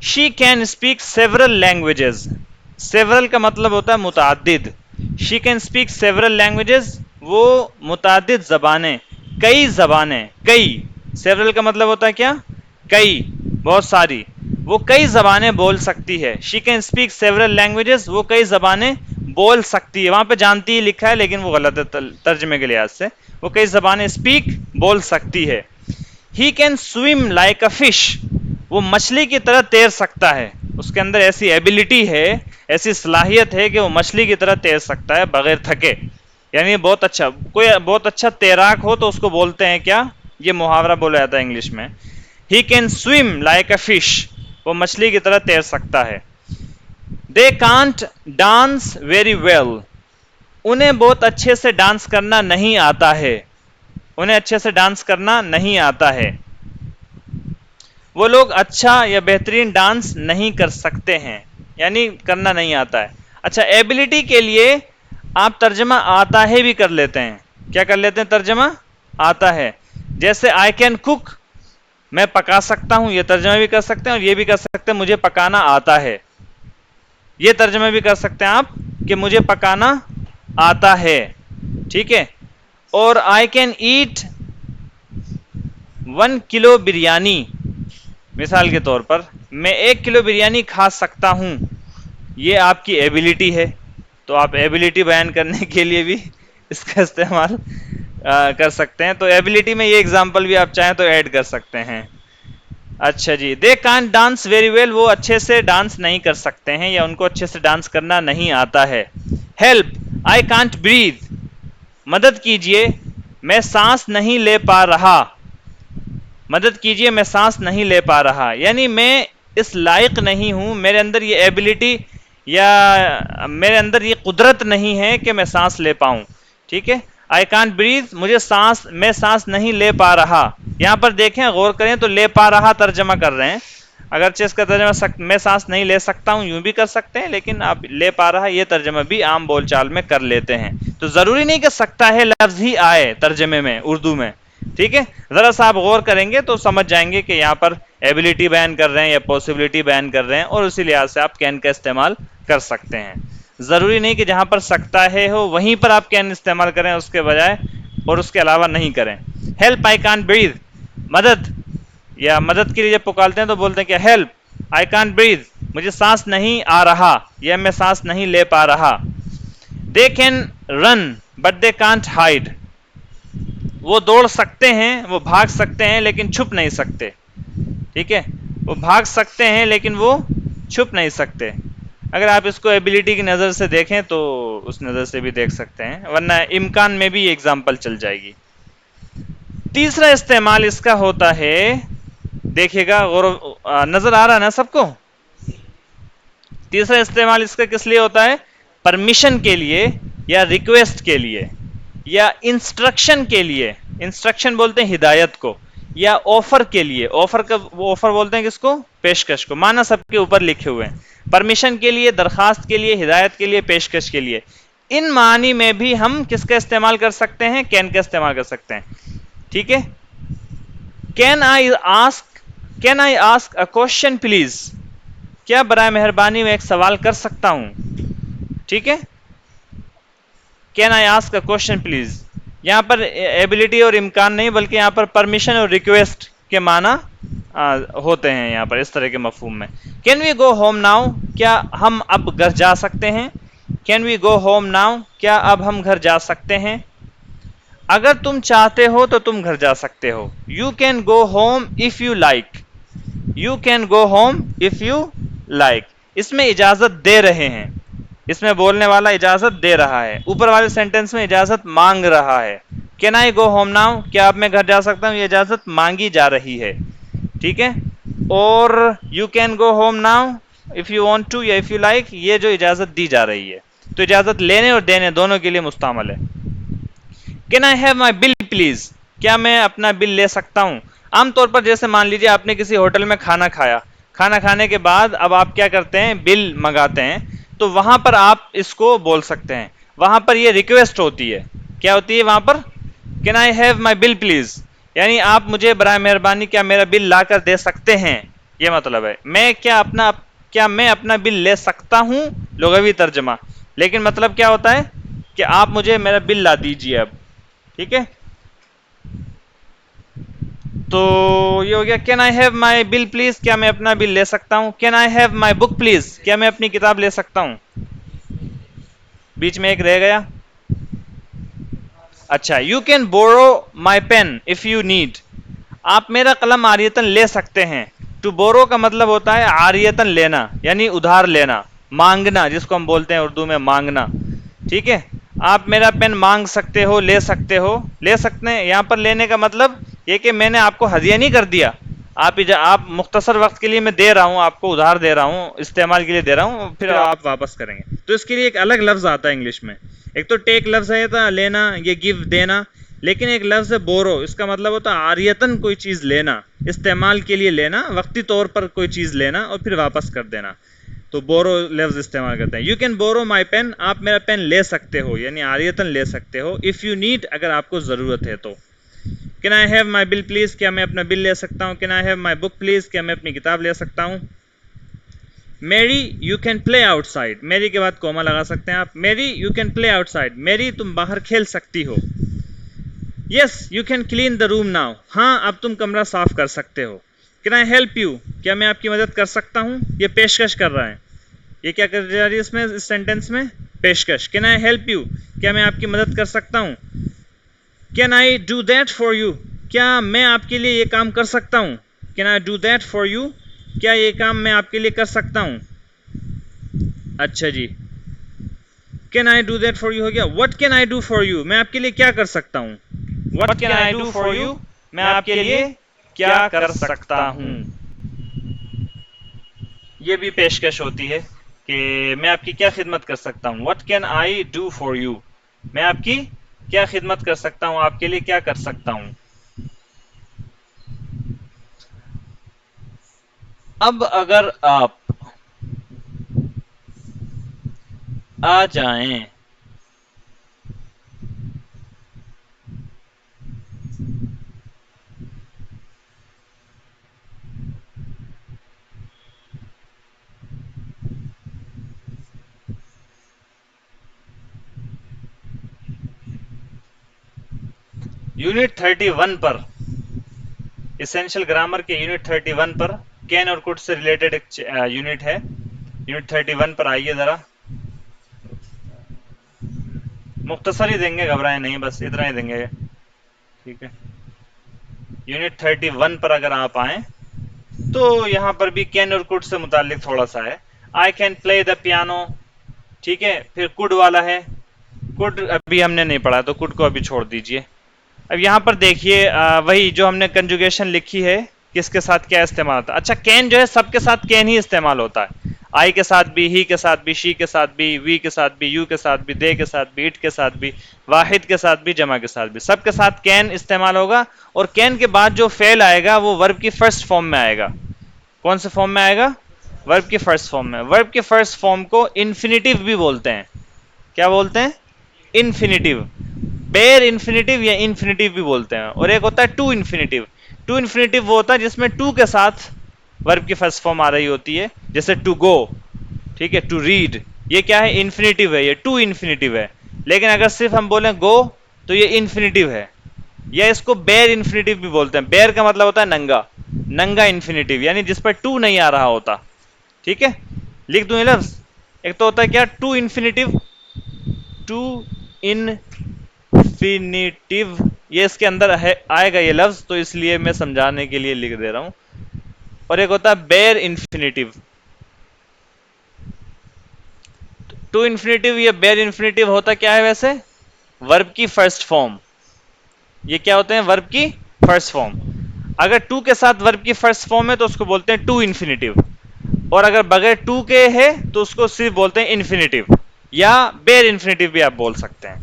She can speak several languages, several का मतलब होता है मुतादिद। She can speak several languages, वो मुतादिद जबानें, कई जबानें, कई, सेवरल का मतलब होता है क्या, कई, बहुत सारी, वो कई जबानें बोल सकती है। She can speak several languages, वो कई जबानें बोल सकती है। वहां पे जानती ही लिखा है लेकिन वो गलत है तर्जमे के लिहाज से, वो कई जबानें स्पीक बोल सकती है। He can swim like a fish, वो मछली की तरह तैर सकता है, उसके अंदर ऐसी एबिलिटी है, ऐसी सलाहियत है कि वो मछली की तरह तैर सकता है बगैर थके। यानी बहुत अच्छा, कोई बहुत अच्छा तैराक हो तो उसको बोलते हैं क्या, ये मुहावरा बोला जाता है इंग्लिश में, he can swim like a fish, वो मछली की तरह तैर सकता है। दे कांट डांस वेरी वेल, उन्हें बहुत अच्छे से डांस करना नहीं आता है, उन्हें अच्छे से डांस करना नहीं आता है। वो लोग अच्छा या बेहतरीन डांस नहीं कर सकते हैं, यानी करना नहीं आता है। अच्छा, एबिलिटी के लिए आप तर्जमा आता है भी कर लेते हैं। क्या कर लेते हैं, तर्जमा आता है। जैसे आई कैन कुक, मैं पका सकता हूं, यह तर्जमा भी कर सकते हैं, और यह भी कर सकते हैं मुझे पकाना आता है। यह तर्जमा भी कर सकते हैं आप कि मुझे पकाना आता है, ठीक है। और I can eat 1 kilo biryani, मिसाल के तौर पर मैं 1 किलो बिरयानी खा सकता हूं, यह आपकी एबिलिटी है। तो आप एबिलिटी बयान करने के लिए भी इसका इस्तेमाल कर सकते हैं। तो एबिलिटी में ये एग्जांपल भी आप चाहें तो ऐड कर सकते हैं। अच्छा जी, they can't dance very well, वो अच्छे से डांस नहीं कर सकते हैं या उनको अच्छे से डांस करना नहीं आता है। हेल्प, आई कांट ब्रीथ, मदद कीजिए मैं सांस नहीं ले पा रहा, मदद कीजिए मैं सांस नहीं ले पा रहा, यानी मैं इस लायक नहीं हूं, मेरे अंदर ये एबिलिटी या मेरे अंदर ये कुदरत नहीं है कि मैं सांस ले पाऊं, ठीक है। आई कांट ब्रीथ, मुझे सांस, मैं सांस नहीं ले पा रहा। यहां पर देखें, गौर करें तो ले पा रहा तर्जमा कर रहे हैं, अगरचे इसका तर्जमा मैं सांस नहीं ले सकता हूं यूं भी कर सकते हैं, लेकिन आप ले पा रहा ये तर्जमा भी आम बोलचाल में कर लेते हैं। तो जरूरी नहीं कि सकता है लफ्ज ही आए तर्जमे में उर्दू में, ठीक है, जरा सा आप गौर करेंगे तो समझ जाएंगे कि यहाँ पर एबिलिटी बयान कर रहे हैं या पॉसिबिलिटी बयान कर रहे हैं, और उसी लिहाज से आप कैन का इस्तेमाल कर सकते हैं। जरूरी नहीं कि जहां पर सकता है हो वहीं पर आप कैन इस्तेमाल करें उसके बजाय, और उसके अलावा नहीं करें। हेल्प आई कांट ब्रीथ, मदद, या मदद के लिए जब पुकारते हैं तो बोलते हैं क्या, हेल्प आई कांट ब्रीथ, मुझे सांस नहीं आ रहा या मैं सांस नहीं ले पा रहा। They can run but they can't hide, वो दौड़ सकते हैं, वो भाग सकते हैं, लेकिन छुप नहीं सकते। ठीक है, वो भाग सकते हैं लेकिन वो छुप नहीं सकते। अगर आप इसको एबिलिटी की नज़र से देखें तो उस नज़र से भी देख सकते हैं, वरना इम्कान में भी एग्जाम्पल चल जाएगी। तीसरा इस्तेमाल इसका होता है, देखिएगा नजर आ रहा है ना सबको, तीसरा इस्तेमाल इसका किस लिए होता है, परमिशन के लिए या रिक्वेस्ट के लिए या इंस्ट्रक्शन के लिए। इंस्ट्रक्शन बोलते हैं हिदायत को, या ऑफर के लिए, ऑफर का ऑफर बोलते हैं किसको, पेशकश को, माना सबके ऊपर लिखे हुए हैं। परमिशन के लिए, दरखास्त के लिए, हिदायत के लिए, पेशकश के लिए। इन मानी में भी हम किसका इस्तेमाल कर सकते हैं, कैन का इस्तेमाल कर सकते हैं। ठीक है, can I ask a question please, क्या बराए मेहरबानी मैं एक सवाल कर सकता हूं। ठीक है, can I ask a question please, यहां पर एबिलिटी और इम्कान नहीं, बल्कि यहां पर परमिशन और रिक्वेस्ट के माना होते हैं यहां पर इस तरह के मफहूम में। Can we go home now, क्या हम अब घर जा सकते हैं। Can we go home now, क्या अब हम घर जा सकते हैं। अगर तुम चाहते हो तो तुम घर जा सकते हो। You can go home if you like, you can go home if you like, इसमें इजाजत दे रहे हैं, इसमें बोलने वाला इजाजत दे रहा है। ऊपर वाले सेंटेंस में इजाजत मांग रहा है। Can I go home now, क्या अब मैं घर जा सकता हूं, ये इजाजत मांगी जा रही है। ठीक है, और you can go home now if you want to या इफ यू लाइक, ये जो इजाजत दी जा रही है, तो इजाजत लेने और देने दोनों के लिए मुस्तामल है। Can I have my bill please, क्या मैं अपना बिल ले सकता हूं। आमतौर पर जैसे मान लीजिए आपने किसी होटल में खाना खाया, खाना खाने के बाद अब आप क्या करते हैं, बिल मंगाते हैं, तो वहां पर आप इसको बोल सकते हैं। वहां पर ये रिक्वेस्ट होती है, क्या होती है वहां पर, can I have my bill please, यानी आप मुझे बराए मेहरबानी क्या मेरा बिल ला कर दे सकते हैं, ये मतलब है। क्या मैं अपना बिल ले सकता हूं, लुग़वी तर्जमा, लेकिन मतलब क्या होता है कि आप मुझे मेरा बिल ला दीजिए अब। ठीक है, तो ये हो गया can I have my bill please, क्या मैं अपना बिल ले सकता हूं। Can I have my book please, क्या मैं अपनी किताब ले सकता हूं। बीच में एक रह गया, अच्छा, you can borrow my pen if you need, आप मेरा कलम आरियतन ले सकते हैं। टू बोरो का मतलब होता है आरियतन लेना, यानी उधार लेना, मांगना, जिसको हम बोलते हैं उर्दू में मांगना। ठीक है, आप मेरा पेन मांग सकते हो, ले सकते हो, ले सकते हैं, यहां पर लेने का मतलब ये कि मैंने आपको हदिया नहीं कर दिया, आप मुख्तसर वक्त के लिए मैं दे रहा हूं, आपको उधार दे रहा हूं, इस्तेमाल के लिए दे रहा हूं, फिर आप वापस करेंगे। तो इसके लिए एक अलग लफ्ज आता है इंग्लिश में, एक तो टेक लफ्ज है था लेना, ये गिव देना, लेकिन एक लफ्ज है बोरो, इसका मतलब होता है आरियतन कोई चीज लेना, इस्तेमाल के लिए लेना, वक्ती तौर पर कोई चीज लेना और फिर वापस कर देना, तो बोरो लफ्ज इस्तेमाल करते हैं। You can borrow my pen, आप मेरा पेन ले सकते हो, यानी आरियतन ले सकते हो। इफ यू नीड, अगर आपको जरूरत है तो। Can I have my bill please, क्या मैं अपना बिल ले सकता हूँ। Can I have my book please, क्या मैं अपनी किताब ले सकता हूँ। मेरी यू कैन प्ले आउटसाइड, मेरी के बाद कोमा लगा सकते हैं आप। मेरी यू कैन प्ले आउटसाइड, मेरी तुम बाहर खेल सकती हो। Yes you can clean the room now, हाँ अब तुम कमरा साफ कर सकते हो। कैन आई हेल्प यू, क्या मैं आपकी मदद कर सकता हूँ, ये पेशकश कर रहा है, ये क्या कर जा रही है इसमें, इस सेंटेंस में पेशकश। कैन आई हेल्प यू, क्या मैं आपकी मदद कर सकता हूँ। Can I do that for you, क्या मैं आपके लिए ये काम कर सकता हूँ। Can I do that for you, क्या ये काम मैं आपके लिए कर सकता हूँ। अच्छा जी, can I do that for you हो गया। What can I do for you, मैं आपके लिए क्या कर सकता हूँ। What can I do for you, मैं आपके लिए क्या कर सकता हूँ। ये भी पेशकश होती है कि मैं आपकी क्या खिदमत कर सकता हूँ। What can I do for you, मैं आपकी क्या खिदमत कर सकता हूँ, आपके लिए क्या कर सकता हूँ। अब अगर आप आ जाएं, यूनिट 31 पर, इसेंशियल ग्रामर के यूनिट 31 पर कैन और कुड से रिलेटेड एक यूनिट है। यूनिट 31 पर आइए ज़रा, मुख्तसर ही देंगे, घबराएं नहीं, बस इतना ही देंगे, ठीक है। यूनिट 31 पर अगर आप आए तो यहाँ पर भी कैन और कुड से मुतालिक थोड़ा सा है। I can play the piano, ठीक है। फिर कुड वाला है, कुड अभी हमने नहीं पढ़ा तो कुड को अभी छोड़ दीजिए। अब यहाँ पर देखिए वही जो हमने कंजुगेशन लिखी है, किसके साथ क्या इस्तेमाल होता है। अच्छा, कैन जो है सबके साथ कैन ही इस्तेमाल होता है। आई के साथ भी, ही के साथ भी, शी के साथ भी, वी के साथ भी, यू के साथ भी, दे के साथ भी, इट के साथ भी, वाहिद के साथ भी, जमा के साथ भी, सबके साथ कैन इस्तेमाल होगा। और कैन के बाद जो फेल आएगा वो वर्ब की फर्स्ट फॉर्म में आएगा। कौन से फॉर्म में आएगा? वर्ब की फर्स्ट फॉर्म में। वर्ब की फर्स्ट फॉर्म को इन्फिनिटिव भी बोलते हैं। क्या बोलते हैं? इन्फिनिटिव। बेयर इन्फिनिटिव या इन्फिनिटिव भी बोलते हैं। और एक होता है टू इन्फिनिटिव। टू इन्फिनिटिव वो होता है जिसमें टू के साथ वर्ब की फर्स्ट फॉर्म आ रही होती है, जैसे टू गो, ठीक है, टू रीड, ये क्या है? इन्फिनिटिव है, ये टू इन्फिनिटिव है। लेकिन अगर सिर्फ हम बोलें गो तो ये इन्फिनिटिव है, या इसको बेयर इन्फिनिटिव भी बोलते हैं। बेयर का मतलब होता है नंगा, नंगा इन्फिनिटिव, यानी जिस पर टू नहीं आ रहा होता, ठीक है। लिख दूं ये लफ्ज? एक तो होता है क्या? टू इन्फिनिटिव, टू इन्फिनिटिव, ये इसके अंदर है, आएगा ये लफ्ज, तो इसलिए मैं समझाने के लिए लिख दे रहा हूं। और एक होता है बेयर इन्फिनिटिव। टू इन्फिनिटिव या बेयर इन्फिनिटिव होता क्या है वैसे? वर्ब की फर्स्ट फॉर्म। ये क्या होते हैं? वर्ब की फर्स्ट फॉर्म। अगर टू के साथ वर्ब की फर्स्ट फॉर्म है तो उसको बोलते हैं टू इन्फिनिटिव, और अगर बगैर टू के है तो उसको सिर्फ बोलते हैं इन्फिनिटिव, या बेयर इन्फिनिटिव भी आप बोल सकते हैं,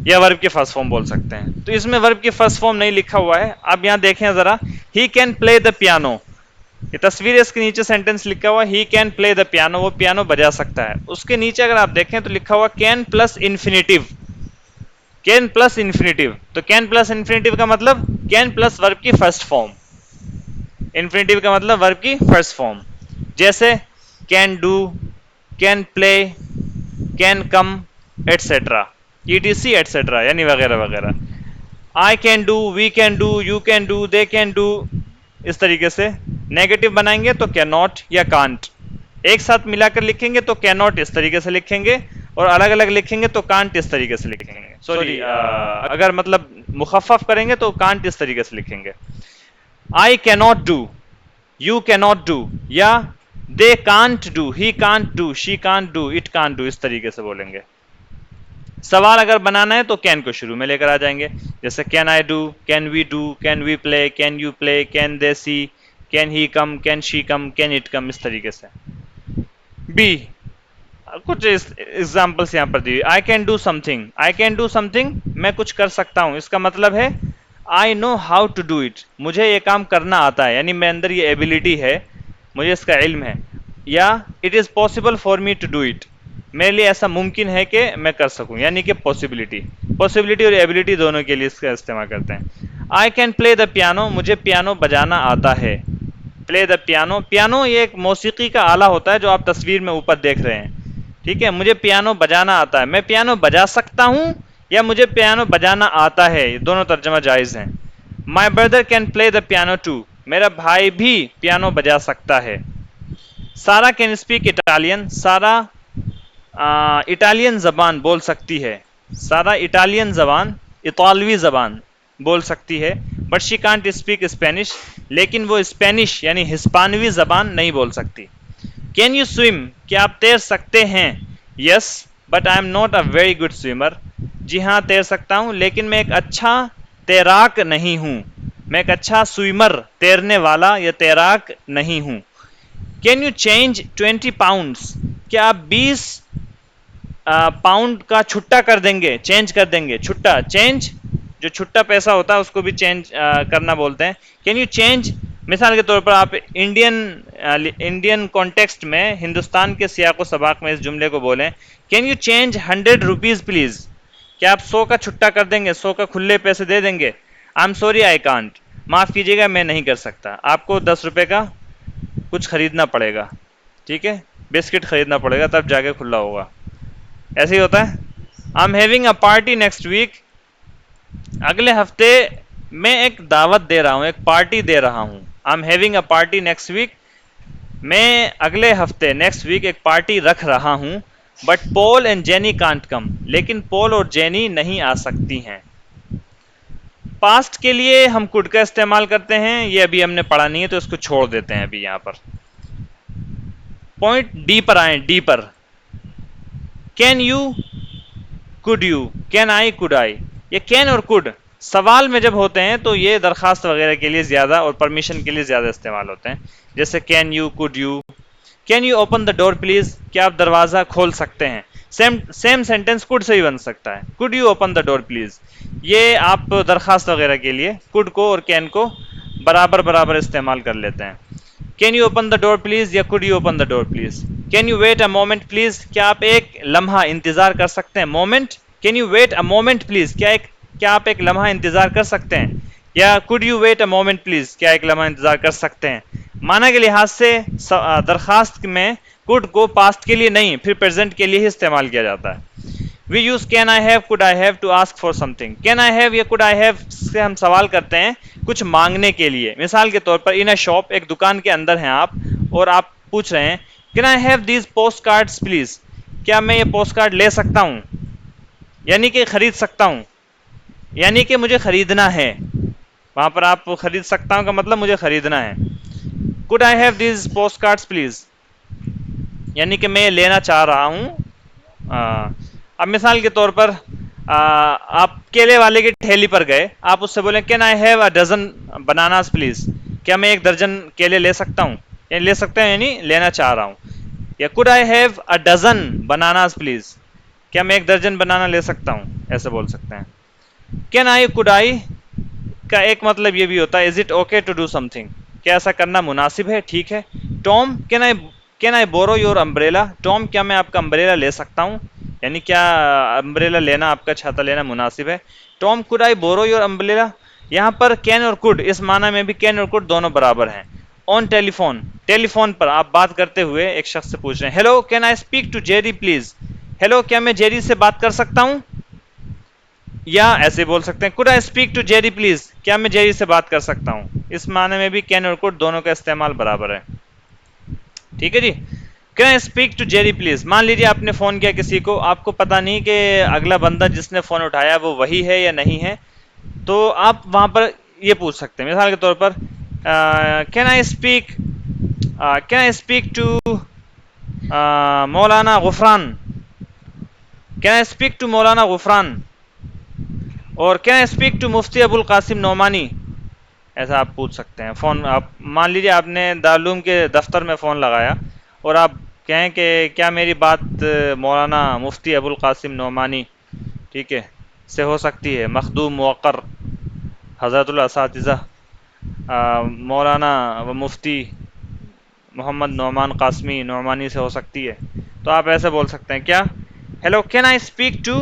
या वर्ब की फर्स्ट फॉर्म बोल सकते हैं। तो इसमें वर्ब की फर्स्ट फॉर्म नहीं लिखा हुआ है। अब यहां देखें जरा, he can play the piano, ये तस्वीर है, इसके नीचे सेंटेंस लिखा हुआ he can play the piano, वो पियानो बजा सकता है। उसके नीचे अगर आप देखें तो लिखा हुआ can plus infinitive, can plus infinitive. तो कैन प्लस इन्फिनिटिव का मतलब कैन प्लस वर्ब की फर्स्ट फॉर्म, इन्फिनिटिव का मतलब वर्ब की फर्स्ट फॉर्म। जैसे can do, can play, can come, etcetera, ETC etcetera, यानी वगैरह वगैरह। I can do, we can do, you can do, they can do, इस तरीके से। नेगेटिव बनाएंगे तो कैन नॉट या कांट, एक साथ मिलाकर लिखेंगे तो कैन नॉट इस तरीके से लिखेंगे, और अलग अलग लिखेंगे तो कांट इस तरीके से लिखेंगे। सॉरी, अगर मतलब मुखफ़फ़ करेंगे तो कांट इस तरीके से लिखेंगे। I can not do, you can not do, या they can't do, he can't do, she can't do, it can't do, इस तरीके से बोलेंगे। सवाल अगर बनाना है तो कैन को शुरू में लेकर आ जाएंगे, जैसे can I do, can we do, can we play, can you play, can they see, can he come, can she come, can it come, इस तरीके से। बी, कुछ एग्जाम्पल्स यहाँ पर दी। I can do something, I can do something, मैं कुछ कर सकता हूँ, इसका मतलब है I know how to do it, मुझे ये काम करना आता है, यानी मेरे अंदर ये एबिलिटी है, मुझे इसका इल्म है। या it is possible for me to do it, मेरे लिए ऐसा मुमकिन है कि मैं कर सकूं, यानी कि पॉसिबिलिटी, पॉसिबिलिटी और एबिलिटी दोनों के लिए इसका इस्तेमाल करते हैं। I can play the piano, मुझे पियानो बजाना आता है। प्ले द पियानो, पियानो ये एक मौसीकी का आला होता है जो आप तस्वीर में ऊपर देख रहे हैं, ठीक है। मुझे पियानो बजाना आता है, मैं पियानो बजा सकता हूं या मुझे पियानो बजाना आता है, ये दोनों तर्जमा जायज़ हैं। My brother can play the piano too, मेरा भाई भी पियानो बजा सकता है। Sarah can speak Italian, Sarah Italian ज़बान बोल सकती है, सारा इटालियन ज़बान, इतालवी ज़बान बोल सकती है। But she can't speak Spanish, लेकिन वो स्पेनिश यानी हिस्पानवी ज़बान नहीं बोल सकती। कैन यू स्विम, क्या आप तैर सकते हैं? Yes but I am not a very good swimmer, जी हाँ तैर सकता हूँ लेकिन मैं एक अच्छा तैराक नहीं हूँ, मैं एक अच्छा स्विमर, तैरने वाला या तैराक नहीं हूँ। कैन यू चेंज 20 पाउंड्स, क्या आप 20 पाउंड का छुट्टा कर देंगे, चेंज कर देंगे। छुट्टा, चेंज, जो छुट्टा पैसा होता है उसको भी चेंज करना बोलते हैं। कैन यू चेंज, मिसाल के तौर पर आप इंडियन कॉन्टेक्स्ट में, हिंदुस्तान के सियाको सबाक में इस जुमले को बोलें, can you change 100 rupees please, क्या आप 100 का छुट्टा कर देंगे, 100 का खुले पैसे दे देंगे। I am sorry I can't, माफ़ कीजिएगा मैं नहीं कर सकता, आपको 10 रुपये का कुछ खरीदना पड़ेगा, ठीक है, बिस्किट खरीदना पड़ेगा तब जाके खुला होगा। ऐसे ही होता है। I am having a party next week, अगले हफ्ते मैं एक दावत दे रहा हूं, एक पार्टी दे रहा हूं। I am having a party next week. मैं अगले हफ्ते नेक्स्ट वीक एक पार्टी रख रहा हूं। But Paul and jenny can't come, लेकिन पॉल और जेनी नहीं आ सकती हैं। पास्ट के लिए हम कुड का इस्तेमाल करते हैं, ये अभी हमने पढ़ा नहीं है तो इसको छोड़ देते हैं अभी यहां पर। पॉइंट डी पर आए, डी पर। Can you, could you, can I, could I. ये कैन और कुड सवाल में जब होते हैं तो ये दरखास्त वगैरह के लिए ज्यादा और परमिशन के लिए ज्यादा इस्तेमाल होते हैं। जैसे can you, could you, can you open the door please, क्या आप दरवाजा खोल सकते हैं। Same same sentence could say ही बन सकता है, could you open the door please. ये आप दरखास्त वगैरह के लिए कुड को और कैन को बराबर बराबर इस्तेमाल कर लेते हैं। Can you open the door please या could you open the door please. Can you wait a moment please, क्या आप एक लम्हा इंतजार कर सकते हैं। Moment, can you wait a moment please, क्या आप एक लम्हा इंतजार कर सकते हैं। या could you wait a moment please, क्या एक लम्हा इंतजार कर सकते हैं। माना के लिहाज से दरखास्त में कुड को पास्ट के लिए नहीं फिर प्रेजेंट के लिए ही इस्तेमाल किया जाता है। We use can I have, could I have to ask for something. Can I have या कुड आई हैव से हम सवाल करते हैं कुछ मांगने के लिए। मिसाल के तौर पर इन अ शॉप, एक दुकान के अंदर हैं आप और आप पूछ रहे हैं can I have these post cards please, क्या मैं ये पोस्ट कार्ड ले सकता हूं, यानी कि खरीद सकता हूं, यानी कि मुझे खरीदना है। वहां पर आप खरीद सकता हूं का मतलब मुझे खरीदना है। Could I have these post cards please, यानी कि मैं लेना चाह रहा हूं। अब मिसाल के तौर पर आप केले वाले की ठेली पर गए, आप उससे बोले can I have a dozen bananas please, क्या मैं एक दर्जन केले ले सकता हूं, यानी ले सकते हैं यानी लेना चाह रहा हूं। या could I have a dozen bananas please, क्या मैं एक दर्जन बनाना ले सकता हूं, ऐसे बोल सकते हैं। कैन आई, कुड आई का एक मतलब ये भी होता है is it okay to do something, क्या ऐसा करना मुनासिब है, ठीक है। Tom, can I borrow your umbrella, Tom क्या मैं आपका अम्ब्रेला ले सकता हूँ, यानी क्या अम्ब्रेला लेना, आपका छाता लेना मुनासिब है। Tom, could I borrow your umbrella. यहाँ पर कैन और कुड इस माना में भी कैन और कुड दोनों बराबर हैं। ऑन टेलीफोन, टेलीफोन पर आप बात करते हुए एक शख्स से पूछ रहे हैं hello can I speak to Jerry please, hello क्या मैं जेरी से बात कर सकता हूँ। या ऐसे बोल सकते हैं could I speak to Jerry please, क्या मैं जेरी से बात कर सकता हूं। इस माने में भी कैन और कुड दोनों का इस्तेमाल बराबर है। ठीक है जी। Can I speak to Jerry please, मान लीजिए आपने फोन किया किसी को, आपको पता नहीं कि अगला बंदा जिसने फोन उठाया वो वही है या नहीं है, तो आप वहां पर ये पूछ सकते हैं मिसाल के तौर पर can I speak to Maulana Gufran, can I speak to Maulana Gufran. और can I speak to Mufti Abul Qasim Nomani, ऐसा आप पूछ सकते हैं। फ़ोन आप मान लीजिए आपने दारूम के दफ्तर में फ़ोन लगाया और आप कहें कि क्या मेरी बात मौलाना मुफ्ती अबुल कासिम नोमानी, ठीक है, से हो सकती है। मखदूम मुवक्कर हज़रतुल असातिज़ा मौलाना व मुफ्ती मोहम्मद नोमान कासमी नोमानी से हो सकती है। तो आप ऐसे बोल सकते हैं क्या, hello can I speak to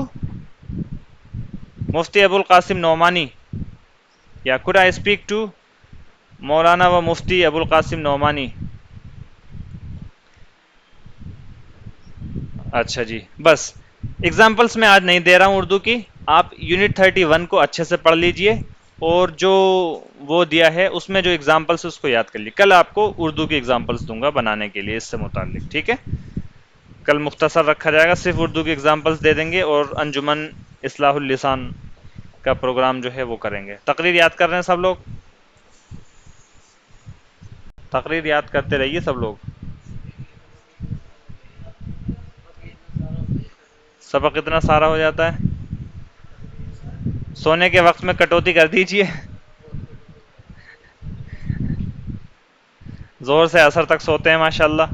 Mufti Abul Qasim Nomani, या कुड आई स्पीक टू मौलाना व मुफ्ती अबुल कासिम नोमानी। अच्छा जी, बस एग्जाम्पल्स मैं आज नहीं दे रहा हूँ उर्दू की, आप यूनिट 31 को अच्छे से पढ़ लीजिए और जो वो दिया है उसमें जो एग्जाम्पल्स उसको याद कर लीजिए। कल आपको उर्दू की एग्जाम्पल्स दूंगा बनाने के लिए इससे मुताल्लिक, ठीक है। कल मुख्तसर रखा जाएगा, सिर्फ उर्दू की एग्जाम्पल्स दे देंगे और अंजुमन इस्लाहुल लिसान का प्रोग्राम जो है वो करेंगे। तकरीर याद कर रहे हैं सब लोग, तकरीर याद करते रहिए सब लोग। सबक इतना सारा हो जाता है, सोने के वक्त में कटौती कर दीजिए, जोर से असर तक सोते हैं माशाल्लाह।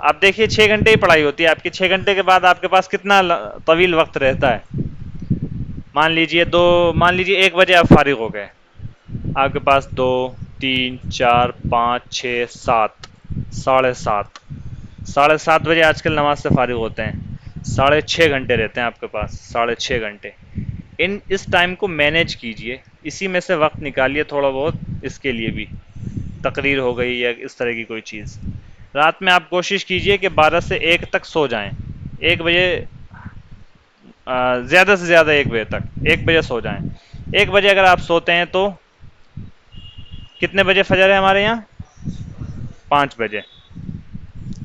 आप देखिए 6 घंटे ही पढ़ाई होती है आपकी, 6 घंटे के बाद आपके पास कितना तवील वक्त रहता है। मान लीजिए 1 बजे आप फारिग हो गए, आपके पास 2, 3, 4, 5, 6, 7, 7:30, 7:30 बजे आजकल नमाज से फारिग होते हैं। 6.5 घंटे रहते हैं आपके पास, 6.5 घंटे। इस टाइम को मैनेज कीजिए, इसी में से वक्त निकालिए थोड़ा बहुत इसके लिए भी, तकरीर हो गई या इस तरह की कोई चीज़। रात में आप कोशिश कीजिए कि 12 से 1 तक सो जाएं। 1 बजे ज़्यादा से ज़्यादा 1 बजे तक, 1 बजे सो जाएं। 1 बजे अगर आप सोते हैं तो कितने बजे फजर है हमारे यहाँ? 5 बजे।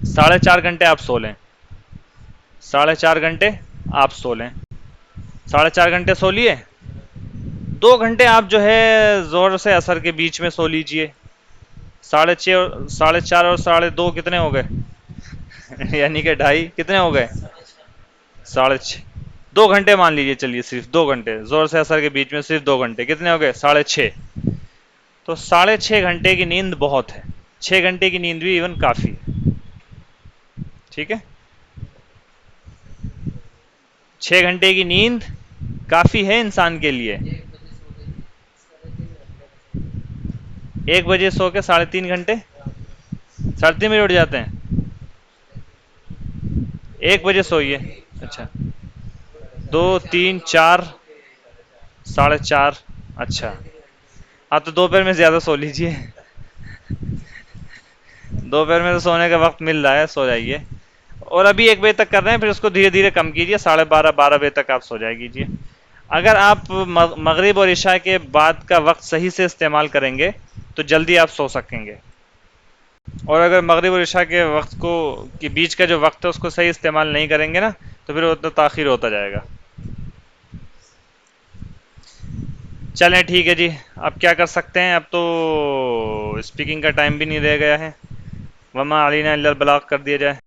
4.5 घंटे आप सो लें, 4.5 घंटे आप सो लें, 4.5 घंटे सो लिए। 2 घंटे आप जो है जोर से असर के बीच में सो लीजिए। 4.5 और 4.5 और 2.5 कितने हो गए? यानी कि 2.5 कितने हो गए? 6.5। 2 घंटे मान लीजिए, चलिए सिर्फ 2 घंटे जोर से असर के बीच में, सिर्फ 2 घंटे कितने हो गए? 6.5। तो 6.5 घंटे की नींद बहुत है, 6 घंटे की नींद भी इवन काफी है। ठीक है, 6 घंटे की नींद काफी है इंसान के लिए। 1 बजे सो के 3.5 घंटे, 3.5 बजे उठ जाते हैं। 1 बजे सोइए। अच्छा, 2, 3, 4, 4.5। अच्छा, हाँ तो दोपहर में ज्यादा सो लीजिए। दोपहर में तो सोने का वक्त मिल रहा है, सो जाइए। और अभी 1 बजे तक कर रहे हैं, फिर उसको धीरे धीरे कम कीजिए, 12:30 12 बजे तक आप सो जाए कीजिए। अगर आप मगरिब और इशा के बाद का वक्त सही से इस्तेमाल करेंगे तो जल्दी आप सो सकेंगे। और अगर मगरिब और इशा के वक्त को के बीच का जो वक्त है उसको सही इस्तेमाल नहीं करेंगे ना, तो फिर वो तो ताखिर होता जाएगा। चलें ठीक है जी, अब क्या कर सकते हैं, अब तो स्पीकिंग का टाइम भी नहीं रह गया है। वमा अलीना इल्लल बलाग कर दिया जाए।